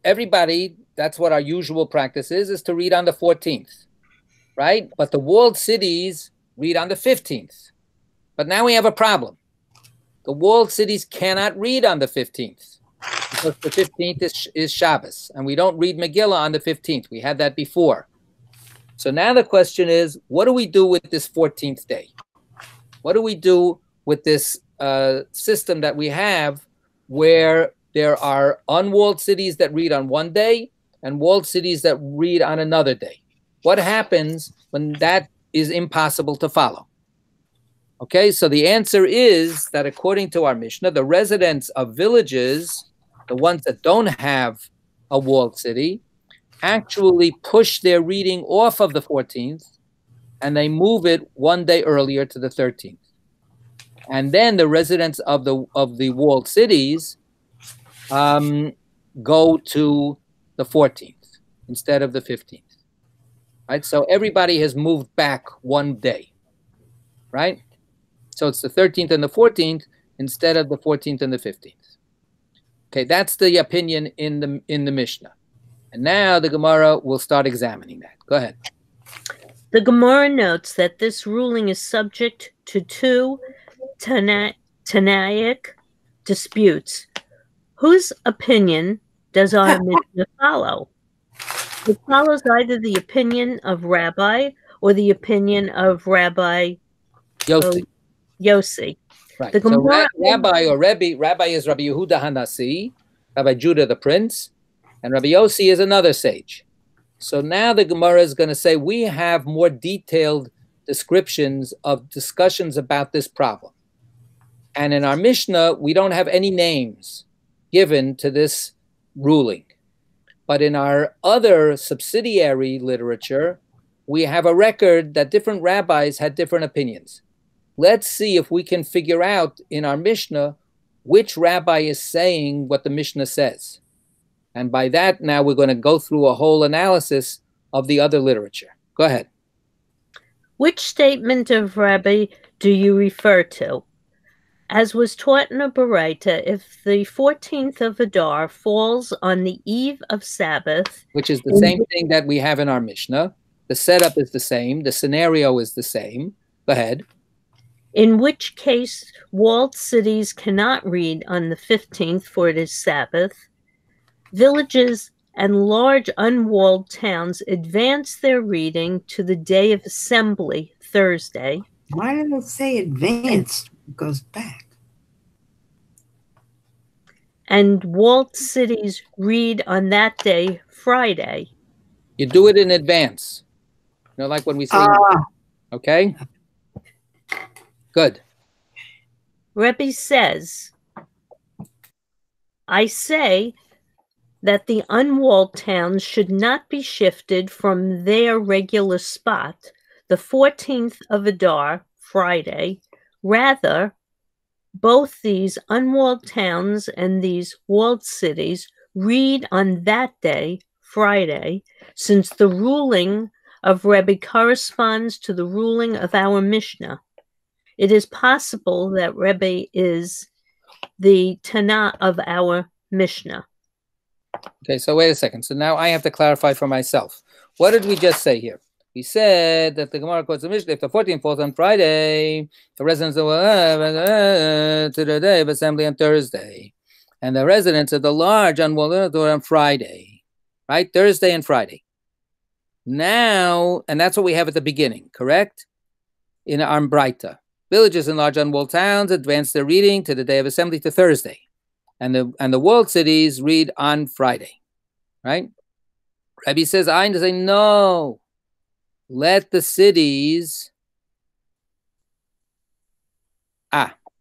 Everybody, that's what our usual practice is to read on the 14th, right? But the walled cities read on the 15th. But now we have a problem. The walled cities cannot read on the 15th because the 15th is Shabbos, and we don't read Megillah on the 15th. We had that before. So now the question is, what do we do with this 14th day? What do we do with this system that we have where there are unwalled cities that read on one day and walled cities that read on another day? What happens when that is impossible to follow? Okay, so the answer is that according to our Mishnah, the residents of villages, the ones that don't have a walled city, actually push their reading off of the 14th and they move it one day earlier to the 13th. And then the residents of the walled cities go to the 14th instead of the 15th. Right? So everybody has moved back one day. Right? So it's the 13th and the 14th instead of the 14th and the 15th. Okay, that's the opinion in the Mishnah. And now the Gemara will start examining that. Go ahead. The Gemara notes that this ruling is subject to two Tanaic disputes. Whose opinion does our Mishnah follow? It follows either the opinion of Rabbi or the opinion of Rabbi Yossi. Right. The So Gemara, Rabbi or Rebbe, Rabbi is Rabbi Yehuda Hanasi, Rabbi Judah the prince, and Rabbi Yossi is another sage. So now the Gemara is going to say we have more detailed descriptions of discussions about this problem. And in our Mishnah, we don't have any names given to this ruling. But in our other subsidiary literature, we have a record that different rabbis had different opinions. Let's see if we can figure out in our Mishnah which rabbi is saying what the Mishnah says. And by that, now we're going to go through a whole analysis of the other literature. Go ahead. which statement of Rabbi do you refer to? As was taught in a Baraita, if the 14th of Adar falls on the eve of Sabbath, which is the same thing that we have in our Mishnah. The setup is the same. The scenario is the same. Go ahead. in which case walled cities cannot read on the 15th, for it is Sabbath, villages and large unwalled towns advance their reading to the day of assembly, Thursday. Why did it say advanced? It goes back. And walled cities read on that day, Friday. You do it in advance. You know, like when we say, okay? Good. Rebbe says, I say that the unwalled towns should not be shifted from their regular spot, the 14th of Adar, Friday. Rather, both these unwalled towns and these walled cities read on that day, Friday, since the ruling of Rebbe corresponds to the ruling of our Mishnah. It is possible that Rebbe is the Tanah of our Mishnah. Okay, so wait a second. So now I have to clarify for myself. What did we just say here? We said that the Gemara quotes the Mishnah, if the 14th falls on Friday, the residents will to the day of assembly on Thursday, and the residents of the large unwalled on Friday, right? Thursday and Friday. Now, and that's what we have at the beginning, correct? In Armbraita. Villages and large unwalled towns advance their reading to the day of assembly to Thursday. And the walled cities read on Friday, right? Rabbi says, I say, no, let the cities, not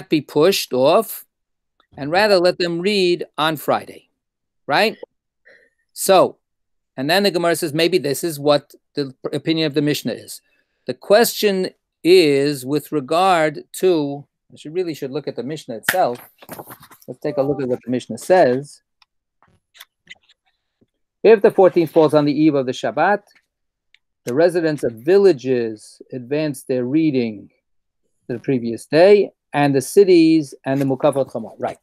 be pushed off, and rather let them read on Friday, right? So, and then the Gemara says, maybe this is what the opinion of the Mishnah is. The question is with regard to, I really should look at the Mishnah itself. Let's take a look at what the Mishnah says. If the 14th falls on the eve of the Shabbat, the residents of villages advance their reading to the previous day, and the cities and the Mukafot Chamor. Right.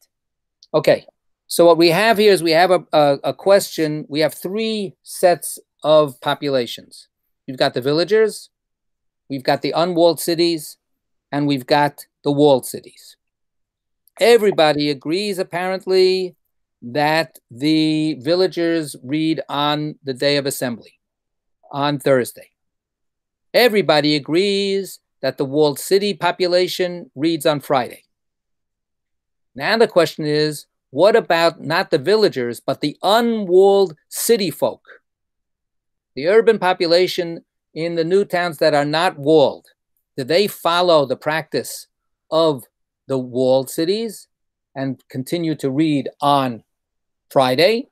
Okay. So what we have here is we have a question. We have three sets of populations. We've got the villagers, we've got the unwalled cities, and we've got the walled cities. Everybody agrees, apparently, that the villagers read on the day of assembly, on Thursday. Everybody agrees that the walled city population reads on Friday. Now the question is, what about not the villagers, but the unwalled city folk? The urban population in the new towns that are not walled, do they follow the practice of the walled cities and continue to read on Friday?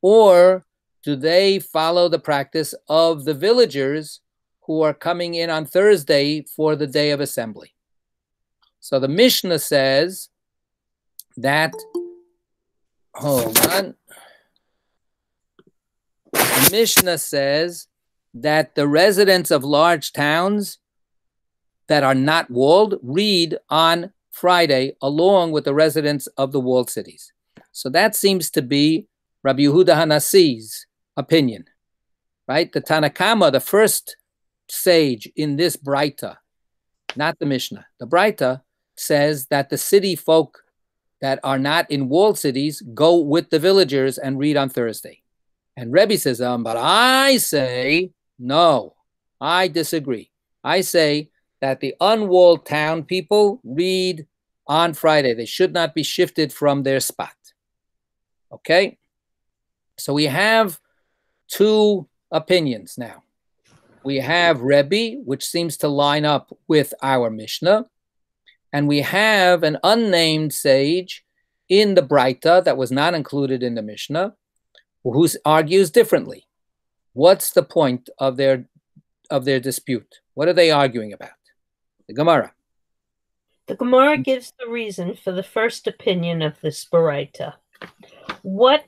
Or do they follow the practice of the villagers who are coming in on Thursday for the day of assembly? So the Mishnah says that, hold on. The Mishnah says that the residents of large towns that are not walled read on Friday along with the residents of the walled cities. So that seems to be Rabbi Yehuda Hanasi's opinion, right? The Tanna Kama, the first sage in this Braita, not the Mishnah, the Braita says that the city folk that are not in walled cities go with the villagers and read on Thursday. And Rebbe says, but I say, no, I disagree. I say that the unwalled town people read on Friday. They should not be shifted from their spot. Okay? So we have two opinions now. We have Rebbe, which seems to line up with our Mishnah, and we have an unnamed sage in the Braita that was not included in the Mishnah, who argues differently. What's the point of their dispute? What are they arguing about? The Gemara. The Gemara gives the reason for the first opinion of this Braita. What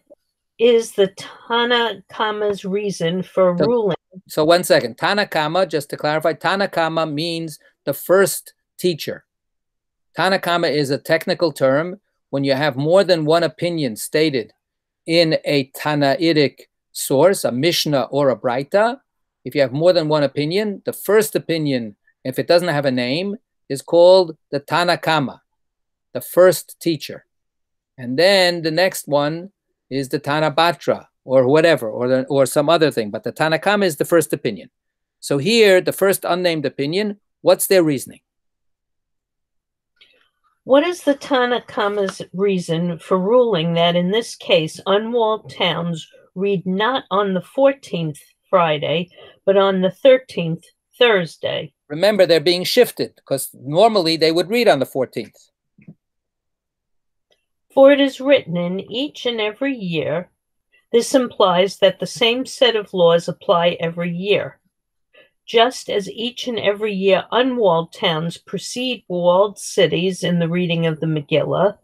is the Tanna Kama's reason for ruling? So 1 second. Tanna Kama, just to clarify, Tanna Kama means the first teacher. Tanna Kama is a technical term when you have more than one opinion stated in a Tannaitic source, a Mishnah or a Braita. If you have more than one opinion, the first opinion, if it doesn't have a name, is called the Tanna Kama, the first teacher. And then the next one is the Tanna Batra, or whatever, or some other thing. But the Tanna Kama is the first opinion. So here, the first unnamed opinion, what's their reasoning? What is the Tanna Kama's reason for ruling that in this case, unwalled towns read not on the 14th Friday, but on the 13th Thursday? Remember, they're being shifted, because normally they would read on the 14th. For it is written in each and every year. This implies that the same set of laws apply every year. Just as each and every year unwalled towns precede walled cities in the reading of the Megillah,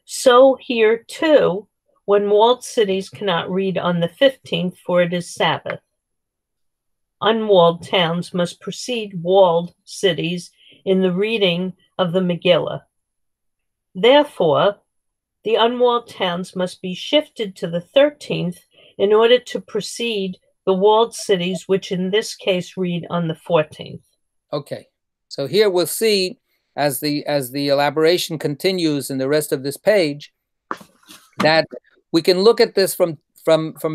so here too, when walled cities cannot read on the 15th, for it is Sabbath. Unwalled towns must precede walled cities in the reading of the Megillah. Therefore, the unwalled towns must be shifted to the 13th in order to precede the walled cities, which in this case read on the 14th. Okay, so here we'll see, as the elaboration continues in the rest of this page, that we can look at this from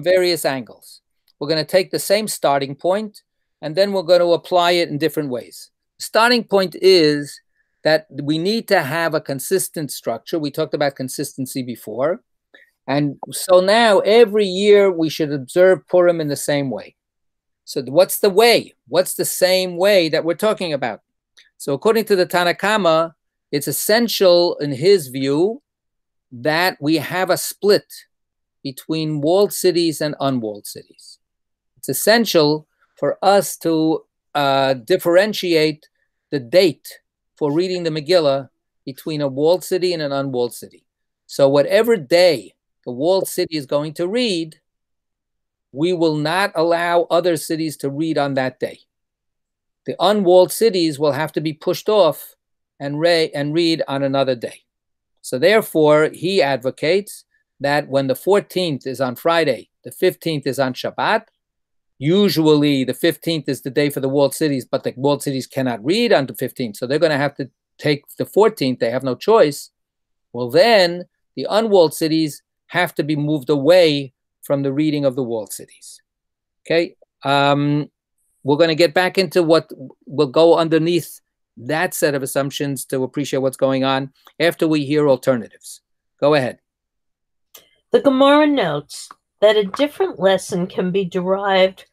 various angles. We're going to take the same starting point, and then we're going to apply it in different ways. Starting point is that we need to have a consistent structure. We talked about consistency before. And so now every year we should observe Purim in the same way. So what's the way? What's the same way that we're talking about? So according to the Tanna Kama, it's essential in his view that we have a split between walled cities and unwalled cities. It's essential for us to differentiate the date for reading the Megillah between a walled city and an unwalled city. So whatever day the walled city is going to read, we will not allow other cities to read on that day. The unwalled cities will have to be pushed off and read on another day. So therefore, he advocates that when the 14th is on Friday, the 15th is on Shabbat. Usually the 15th is the day for the walled cities, but the walled cities cannot read on the 15th. So they're going to have to take the 14th. They have no choice. Well, then the unwalled cities have to be moved away from the reading of the walled cities. Okay. We're going to get back into what will go underneath that set of assumptions to appreciate what's going on after we hear alternatives. Go ahead. The Gemara notes that a different lesson can be derived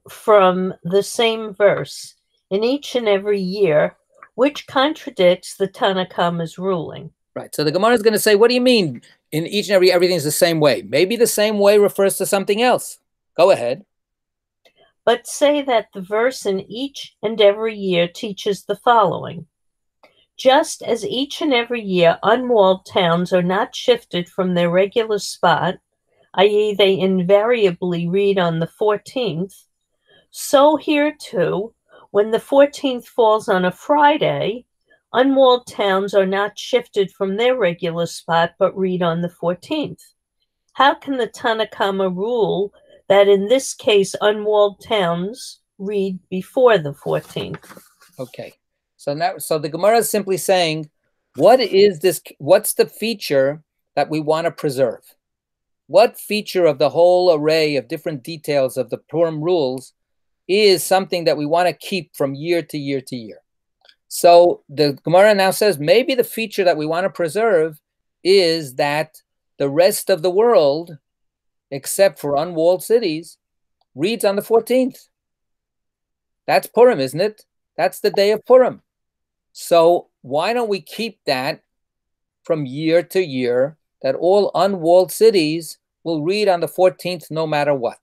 from the same verse in each and every year, which contradicts the Tanna Kama's ruling. Right. So the Gemara is going to say, what do you mean in each and every, everything is the same way? Maybe the same way refers to something else. Go ahead. But say that the verse in each and every year teaches the following. Just as each and every year unwalled towns are not shifted from their regular spot, i.e. they invariably read on the 14th, So here too, when the 14th falls on a Friday, unwalled towns are not shifted from their regular spot, but read on the 14th. How can the Tanakhama rule that in this case unwalled towns read before the 14th? Okay. So the Gemara is simply saying, what is this? What's the feature that we want to preserve? What feature of the whole array of different details of the Purim rules is something that we want to keep from year to year to year? So the Gemara now says maybe the feature that we want to preserve is that the rest of the world, except for unwalled cities, reads on the 14th. That's Purim, isn't it? That's the day of Purim. So why don't we keep that from year to year, that all unwalled cities will read on the 14th no matter what?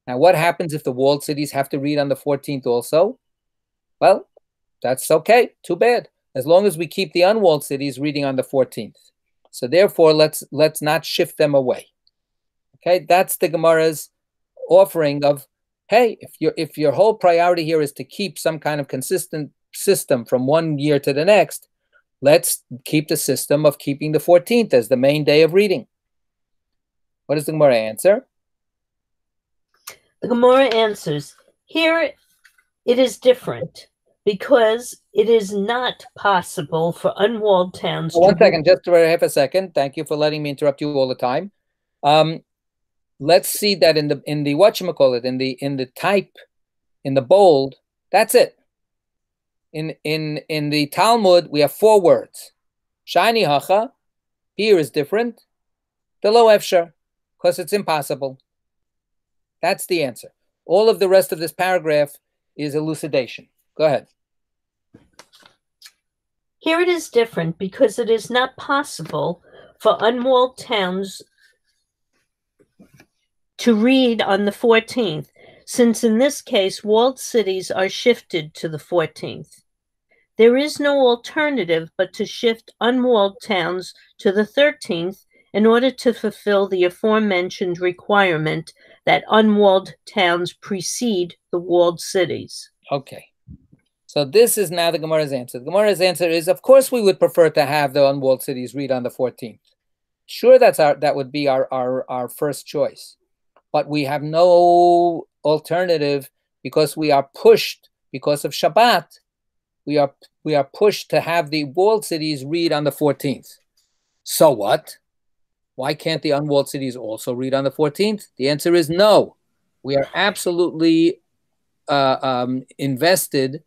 Now, what happens if the walled cities have to read on the 14th also? Well, that's okay. Too bad. As long as we keep the unwalled cities reading on the 14th. So therefore, let's not shift them away. Okay, that's the Gemara's offering of, hey, if your whole priority here is to keep some kind of consistent system from one year to the next, let's keep the system of keeping the 14th as the main day of reading. What does the Gemara answer? The Gemara answers, here it is different, because it is not possible for unwalled towns One second, just for half a second. Thank you for letting me interrupt you all the time. Let's see that in the whatchamacallit, in the type, in the bold, that's it. In the Talmud, we have 4 words. Shani hacha, here is different. The lo efshar, because it's impossible. That's the answer. All of the rest of this paragraph is elucidation. Go ahead. Here it is different because it is not possible for unwalled towns to read on the 14th, since in this case, walled cities are shifted to the 14th. There is no alternative but to shift unwalled towns to the 13th in order to fulfill the aforementioned requirement that unwalled towns precede the walled cities. Okay. So this is now the Gemara's answer. The Gemara's answer is, of course, we would prefer to have the unwalled cities read on the 14th. Sure, that would be our first choice. But we have no alternative because we are pushed, because of Shabbat, we are pushed to have the walled cities read on the 14th. So what? Why can't the unwalled cities also read on the 14th? The answer is no. We are absolutely invested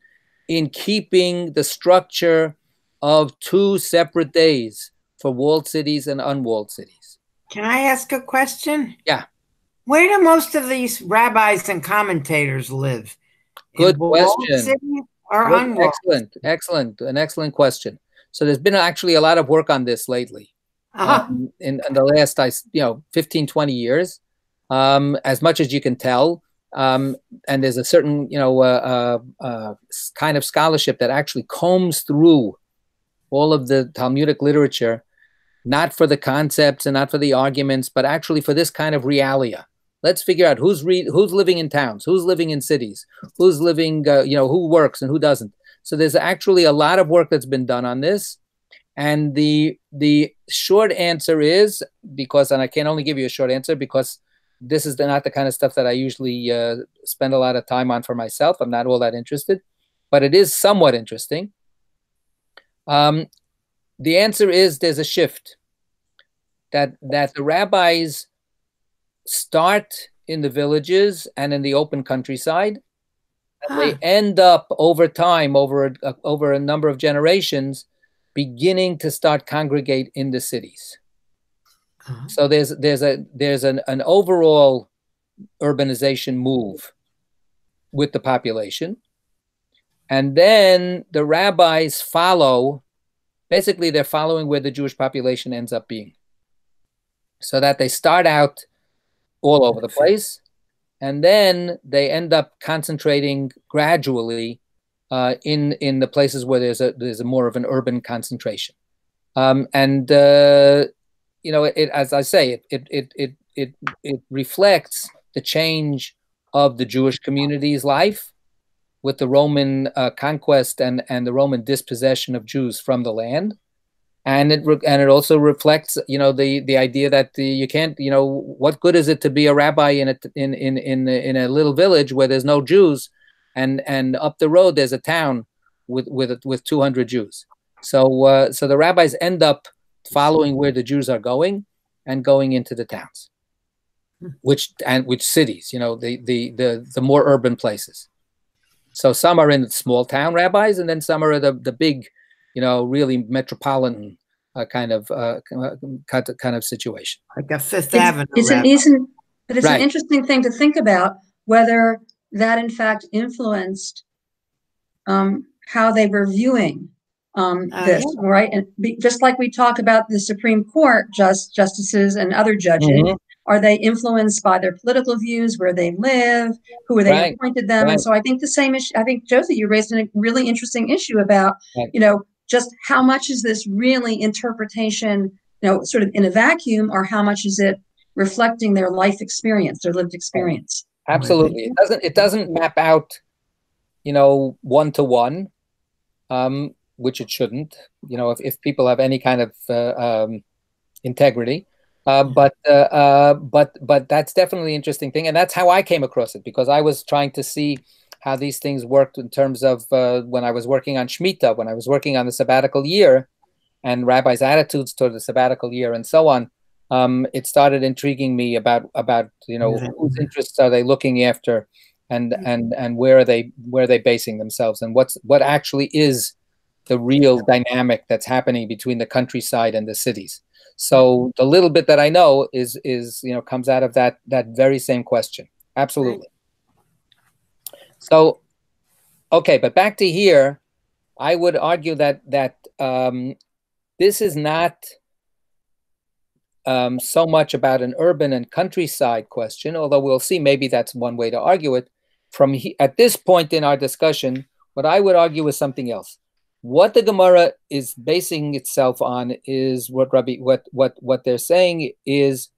in keeping the structure of 2 separate days for walled cities and unwalled cities. Can I ask a question? Yeah. Where do most of these rabbis and commentators live? Good In walled question. cities or unwalled? An excellent question. So there's been actually a lot of work on this lately. In the last 15, 20 years, as much as you can tell. And there's a certain, kind of scholarship that actually combs through all of the Talmudic literature, not for the concepts and not for the arguments, but actually for this kind of realia. Let's figure out who's living in towns, who's living in cities, who's living, who works and who doesn't. So there's actually a lot of work that's been done on this. And the short answer is, and I can only give you a short answer because this is not the kind of stuff that I usually spend a lot of time on for myself. I'm not all that interested, but it is somewhat interesting. The answer is there's a shift that the rabbis start in the villages and in the open countryside. And they end up over time, over a number of generations, beginning to start congregate in the cities. So there's an overall urbanization move with the population, and then the rabbis follow. Basically, they're following where the Jewish population ends up being, so that they start out all over the place, and then they end up concentrating gradually in the places where there's a more of an urban concentration, as I say, it reflects the change of the Jewish community's life with the Roman conquest and the Roman dispossession of Jews from the land. And it also reflects, the idea that you can't, what good is it to be a rabbi in a little village where there's no Jews, and up the road there's a town with 200 Jews. So the rabbis end up following where the Jews are going and going into the towns, which cities, the more urban places. So some are in small town rabbis, and then some are the big, really metropolitan kind of situation. Like a Fifth Avenue. It's an interesting thing to think about, whether that in fact influenced how they were viewing this, Yeah. right? And just like we talk about the Supreme Court justices and other judges, are they influenced by their political views, where they live, who are they appointed them? And so I think the same issue, I think, Josie, you raised a really interesting issue about, just how much is this really interpretation, sort of in a vacuum, or how much is it reflecting their life experience, their lived experience? Absolutely. It doesn't map out, one-to-one, which it shouldn't, if people have any kind of integrity. But that's definitely an interesting thing. And that's how I came across it, because I was trying to see how these things worked in terms of when I was working on Shemitah, when I was working on the sabbatical year and rabbis' attitudes toward the sabbatical year and so on. It started intriguing me about whose interests are they looking after, and where are they basing themselves, and what actually is the real dynamic that's happening between the countryside and the cities. So the little bit that I know is comes out of that very same question. Absolutely. So, okay, but back to here, I would argue that this is not so much about an urban and countryside question, although we'll see maybe that's one way to argue it. At this point in our discussion, what I would argue is something else. What the Gemara is basing itself on is what they're saying is,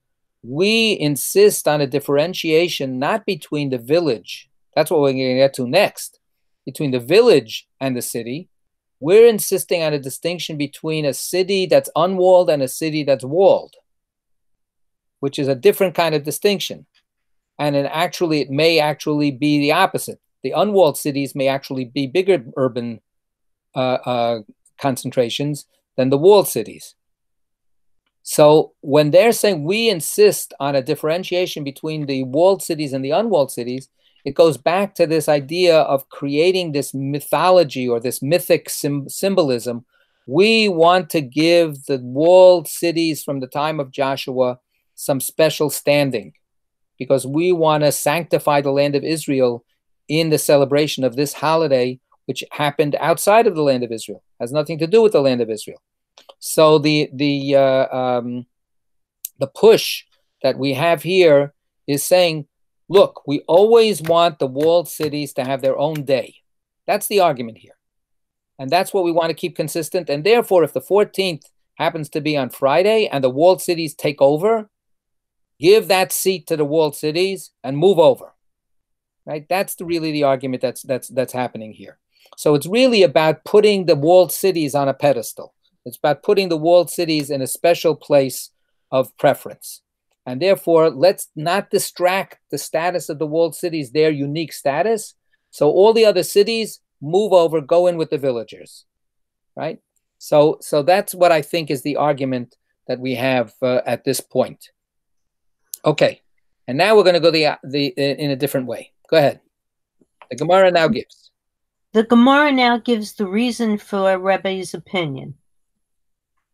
we insist on a differentiation not between the village. That's what we're going to get to next. Between the village and the city, we're insisting on a distinction between a city that's unwalled and a city that's walled, which is a different kind of distinction. And it may actually be the opposite. The unwalled cities may actually be bigger urban concentrations than the walled cities. So when they're saying we insist on a differentiation between the walled cities and the unwalled cities, it goes back to this idea of creating this mythology or this mythic symbolism. We want to give the walled cities from the time of Joshua some special standing, because we want to sanctify the land of Israel in the celebration of this holiday, which happened outside of the land of Israel, has nothing to do with the land of Israel. So the push that we have here is saying, look, we always want the walled cities to have their own day. That's the argument here. And that's what we want to keep consistent. And therefore, if the 14th happens to be on Friday and the walled cities take over, give that seat to the walled cities and move over. Right? That's really the argument that's happening here. So it's really about putting the walled cities on a pedestal. It's about putting the walled cities in a special place of preference. And therefore, let's not distract the status of the walled cities, their unique status. So all the other cities move over, go in with the villagers, right? So that's what I think is the argument that we have at this point. Okay, and now we're going to go in a different way. Go ahead. The Gemara now gives. The Gemara now gives the reason for Rabbi's opinion.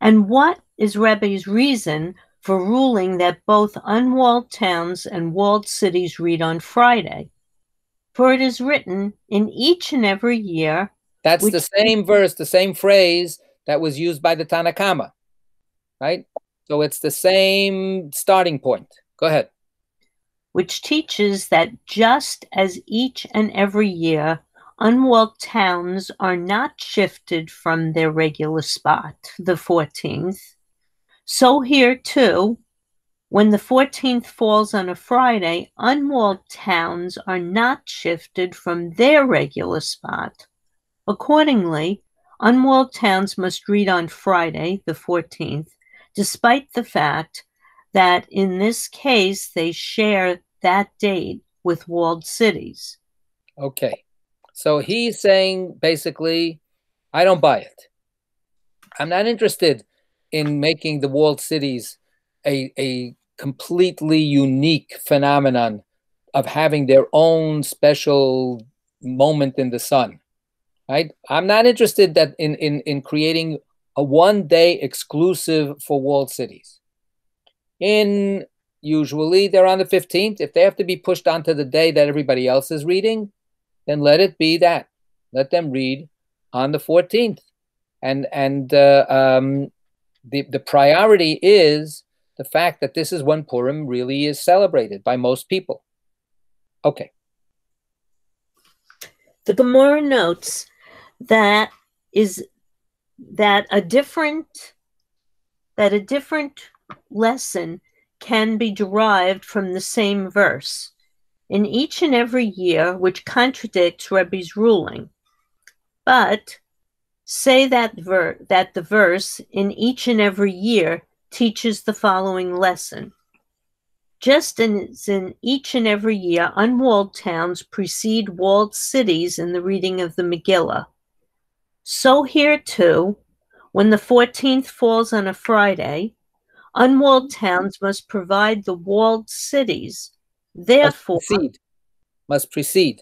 And what is Rabbi's reason for ruling that both unwalled towns and walled cities read on Friday? For it is written in each and every year. That's the same verse, the same phrase that was used by the Tanna Kama, right? So it's the same starting point. Go ahead. Which teaches that just as each and every year, unwalled towns are not shifted from their regular spot, the 14th, so here too, When the 14th falls on a Friday, unwalled towns are not shifted from their regular spot. Accordingly, unwalled towns must read on Friday, the 14th, despite the fact that in this case they share that date with walled cities. Okay. So he's saying basically, I don't buy it. I'm not interested in making the walled cities a completely unique phenomenon of having their own special moment in the sun. Right? I'm not interested that in creating a one-day exclusive for walled cities. Usually they're on the 15th. If they have to be pushed onto the day that everybody else is reading, then let it be that. Let them read on the 14th. And the priority is the fact that this is when Purim really is celebrated by most people. Okay. The Gemara notes that a different lesson can be derived from the same verse in each and every year, which contradicts Rabbi's ruling. But say that the verse in each and every year teaches the following lesson. Just as in each and every year, unwalled towns precede walled cities in the reading of the Megillah. So here too, when the 14th falls on a Friday, unwalled towns must provide the walled cities. Therefore, must precede.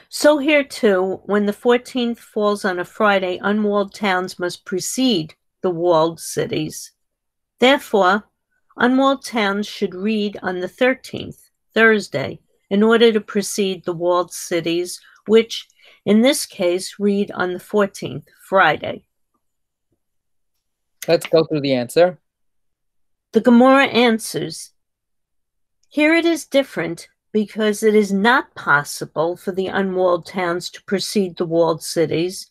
So here too, when the 14th falls on a Friday, unwalled towns must precede the walled cities. Therefore, unwalled towns should read on the 13th, Thursday, in order to precede the walled cities, which in this case read on the 14th, Friday. Let's go through the answer. The Gemara answers, here it is different because it is not possible for the unwalled towns to precede the walled cities,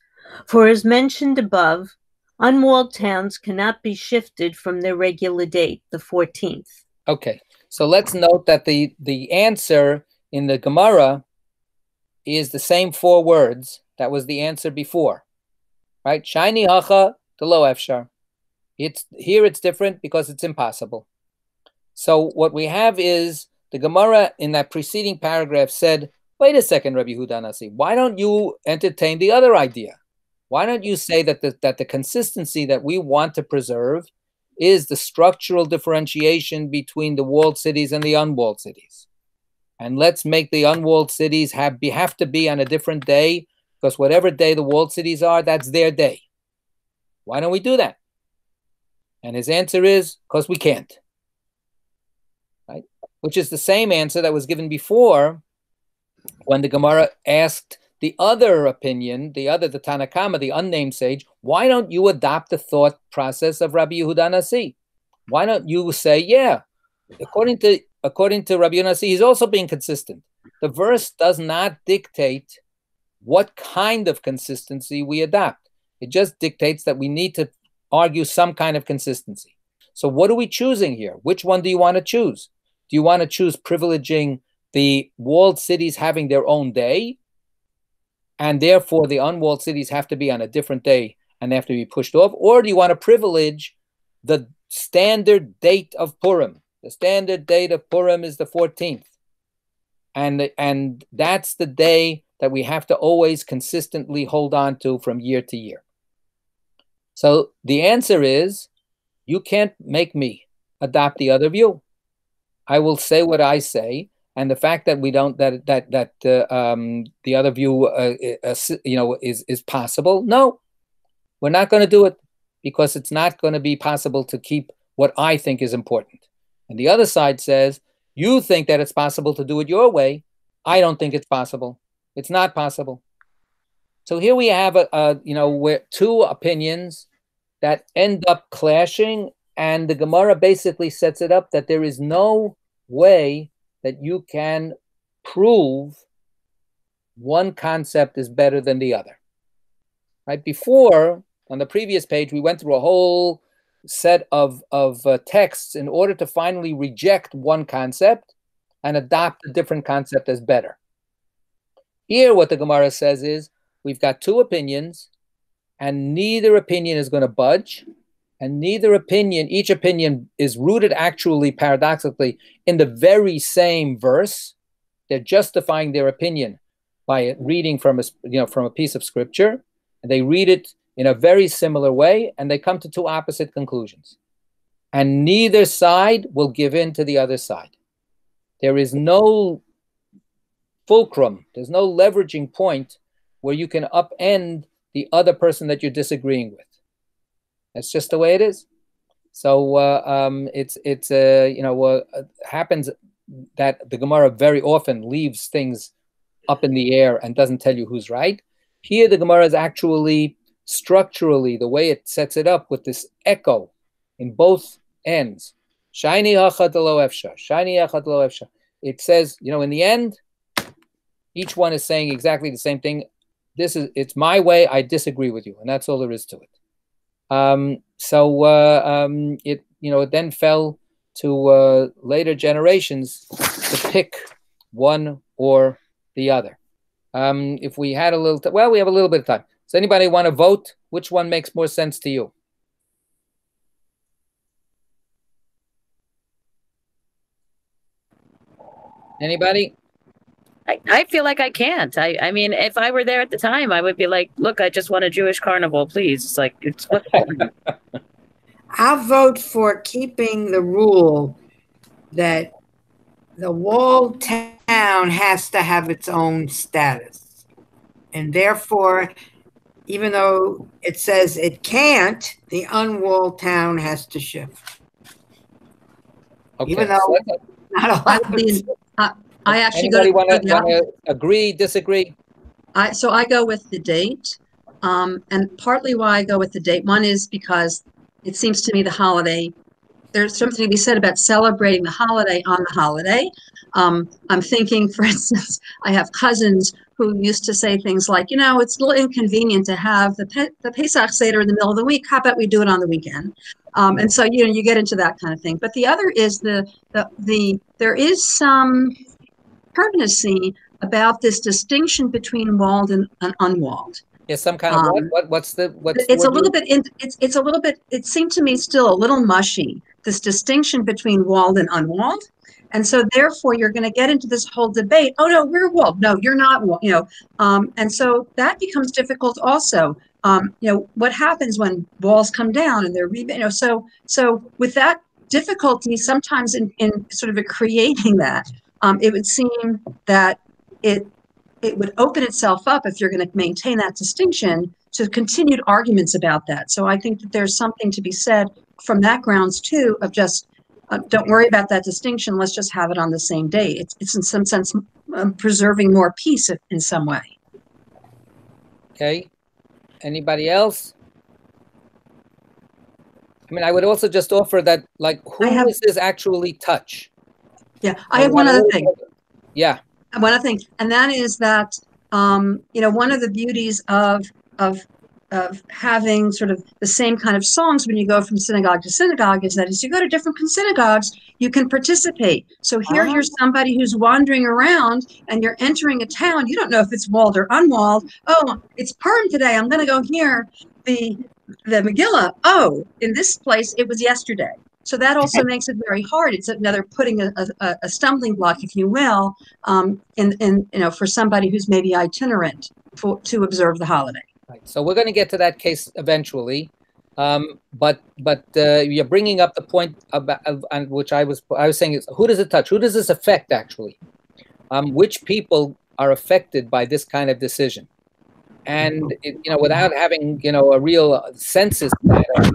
for as mentioned above, unwalled towns cannot be shifted from their regular date, the 14th. Okay, so let's note that the answer in the Gemara is the same 4 words that was the answer before, right? Shiny hacha to lo efshar. Here it's different because it's impossible. So what we have is the Gemara in that preceding paragraph said, wait a second, Rabbi Yehuda Nasi, why don't you entertain the other idea? Why don't you say that the consistency that we want to preserve is the structural differentiation between the walled cities and the unwalled cities? And let's make the unwalled cities have to be on a different day, because whatever day the walled cities are, that's their day. Why don't we do that? And his answer is, because we can't. Right? Which is the same answer that was given before when the Gemara asked the other opinion, the Tanakama, the unnamed sage, why don't you adopt the thought process of Rabbi Yehuda Nasi? Why don't you say, yeah, according to Rabbi Yehuda Nasi, he's also being consistent. The verse does not dictate what kind of consistency we adopt. It just dictates that we need to argue some kind of consistency. So what are we choosing here? Which one do you want to choose? Do you want to choose privileging the walled cities having their own day, and therefore the unwalled cities have to be on a different day and they have to be pushed off? Or do you want to privilege the standard date of Purim? The standard date of Purim is the 14th. And that's the day that we have to always consistently hold on to from year to year. So the answer is, you can't make me adopt the other view. I will say what I say, and the fact that we don't the other view is possible. No, we're not going to do it because it's not going to be possible to keep what I think is important. And the other side says, you think that it's possible to do it your way. I don't think it's possible. It's not possible. So here we have where 2 opinions that end up clashing, and the Gemara basically sets it up that there is no way that you can prove one concept is better than the other. Right? Before, on the previous page, we went through a whole set of texts in order to finally reject one concept and adopt a different concept as better. Here, what the Gemara says is, we've got two opinions, and neither opinion is going to budge, and each opinion is rooted actually, paradoxically, in the very same verse. They're justifying their opinion by reading from a piece of scripture, and they read it in a very similar way, and they come to two opposite conclusions. And neither side will give in to the other side. There is no fulcrum, there's no leveraging point where you can upend the other person that you're disagreeing with. That's just the way it is. So happens that the Gemara very often leaves things up in the air and doesn't tell you who's right. Here, the Gemara is actually structurally, the way it sets it up with this echo in both ends. Shiny achad lo efsha. Shiny achad lo efsha. It says, in the end, each one is saying exactly the same thing. It's my way. I disagree with you, and that's all there is to it. It then fell to later generations to pick one or the other. If we had we have a little bit of time. Does anybody want to vote? Which one makes more sense to you? Anybody? I feel like I can't. I mean, if I were there at the time, I would be like, look, I just want a Jewish carnival, please. It's like, it's I'll vote for keeping the rule that the walled town has to have its own status. And therefore, even though it says it can't, the unwalled town has to shift. Okay. Even though not allowed. I actually Anybody want to agree, disagree? So I go with the date, and partly why I go with the date. One is because it seems to me the holiday, there's something to be said about celebrating the holiday on the holiday. I'm thinking, for instance, I have cousins who used to say things like, it's a little inconvenient to have the Pesach Seder in the middle of the week. How about we do it on the weekend? And so, you get into that kind of thing. But the other is there is some permanency about this distinction between walled and unwalled. Yeah, some kind of what's it's a little bit it's a little bit, it seemed to me still a little mushy, this distinction between walled and unwalled. And so therefore you're going to get into this whole debate. Oh no, we're walled. No, you're not walled. And so that becomes difficult also. What happens when walls come down and they're so with that difficulty sometimes in sort of creating that, it would seem that it would open itself up, if you're going to maintain that distinction, to continued arguments about that. So I think that there's something to be said from that grounds too, of just don't worry about that distinction. Let's just have it on the same day. It's in some sense preserving more peace in some way. Okay. Anybody else? I mean, I would also just offer that, does this actually touch? Yeah, I have one other thing. Yeah. One other thing, and that is that, one of the beauties of having sort of the same kind of songs when you go from synagogue to synagogue is that as you go to different synagogues, you can participate. So here you're somebody who's wandering around and you're entering a town. You don't know if it's walled or unwalled. Oh, it's Purim today. I'm going to go hear the Megillah. Oh, in this place, it was yesterday. So that also makes it very hard. It's another putting a stumbling block, if you will, for somebody who's maybe itinerant to observe the holiday. Right. So we're going to get to that case eventually, but you're bringing up the point about which I was saying is, who does it touch? Who does this affect actually? Which people are affected by this kind of decision? And without having a real census data,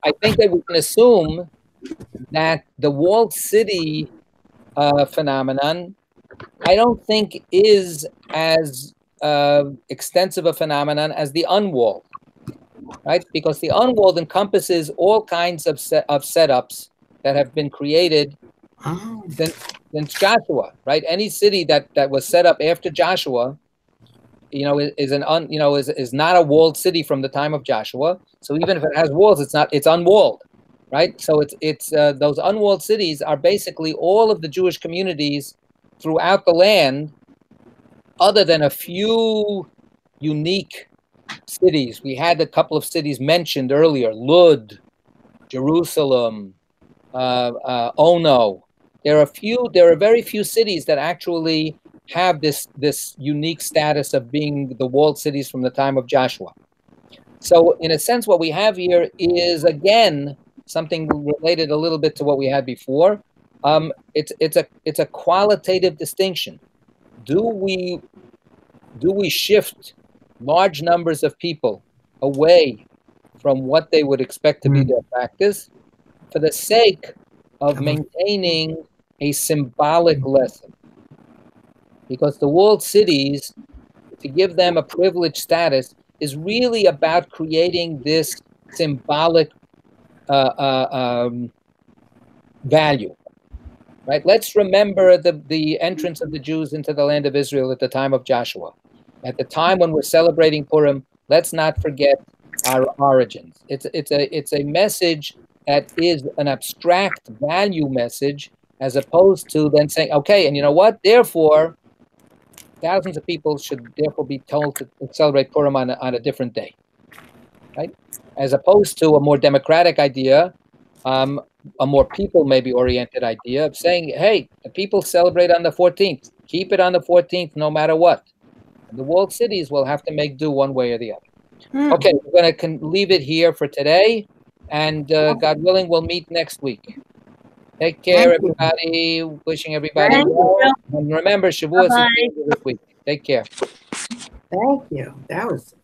I think that we can assume that the walled city phenomenon, I don't think is as extensive a phenomenon as the unwalled, right? Because the unwalled encompasses all kinds of setups that have been created since Joshua, right? Any city that was set up after Joshua, is not a walled city from the time of Joshua. So even if it has walls, it's unwalled, right? So it's those unwalled cities are basically all of the Jewish communities throughout the land, other than a few unique cities. We had a couple of cities mentioned earlier: Lud, Jerusalem, Ono. There are very few cities that actually have this unique status of being the walled cities from the time of Joshua. So in a sense, what we have here is, again, something related a little bit to what we had before. It's a qualitative distinction. Do we shift large numbers of people away from what they would expect to be their practice for the sake of maintaining a symbolic lesson? Because the walled cities, to give them a privileged status, is really about creating this symbolic value, right? Let's remember the entrance of the Jews into the land of Israel at the time of Joshua. At the time when we're celebrating Purim, let's not forget our origins. It's a message that is an abstract value message, as opposed to then saying, okay, and you know what? Therefore, thousands of people should therefore be told to celebrate Purim on a different day, right? As opposed to a more democratic idea, a more people maybe oriented idea of saying, hey, the people celebrate on the 14th. Keep it on the 14th no matter what. And the walled cities will have to make do one way or the other. Okay, we're going to leave it here for today. And God willing, we'll meet next week. Take care, everybody. Wishing everybody well. And remember, Shavuos is this week. Take care. Thank you. That was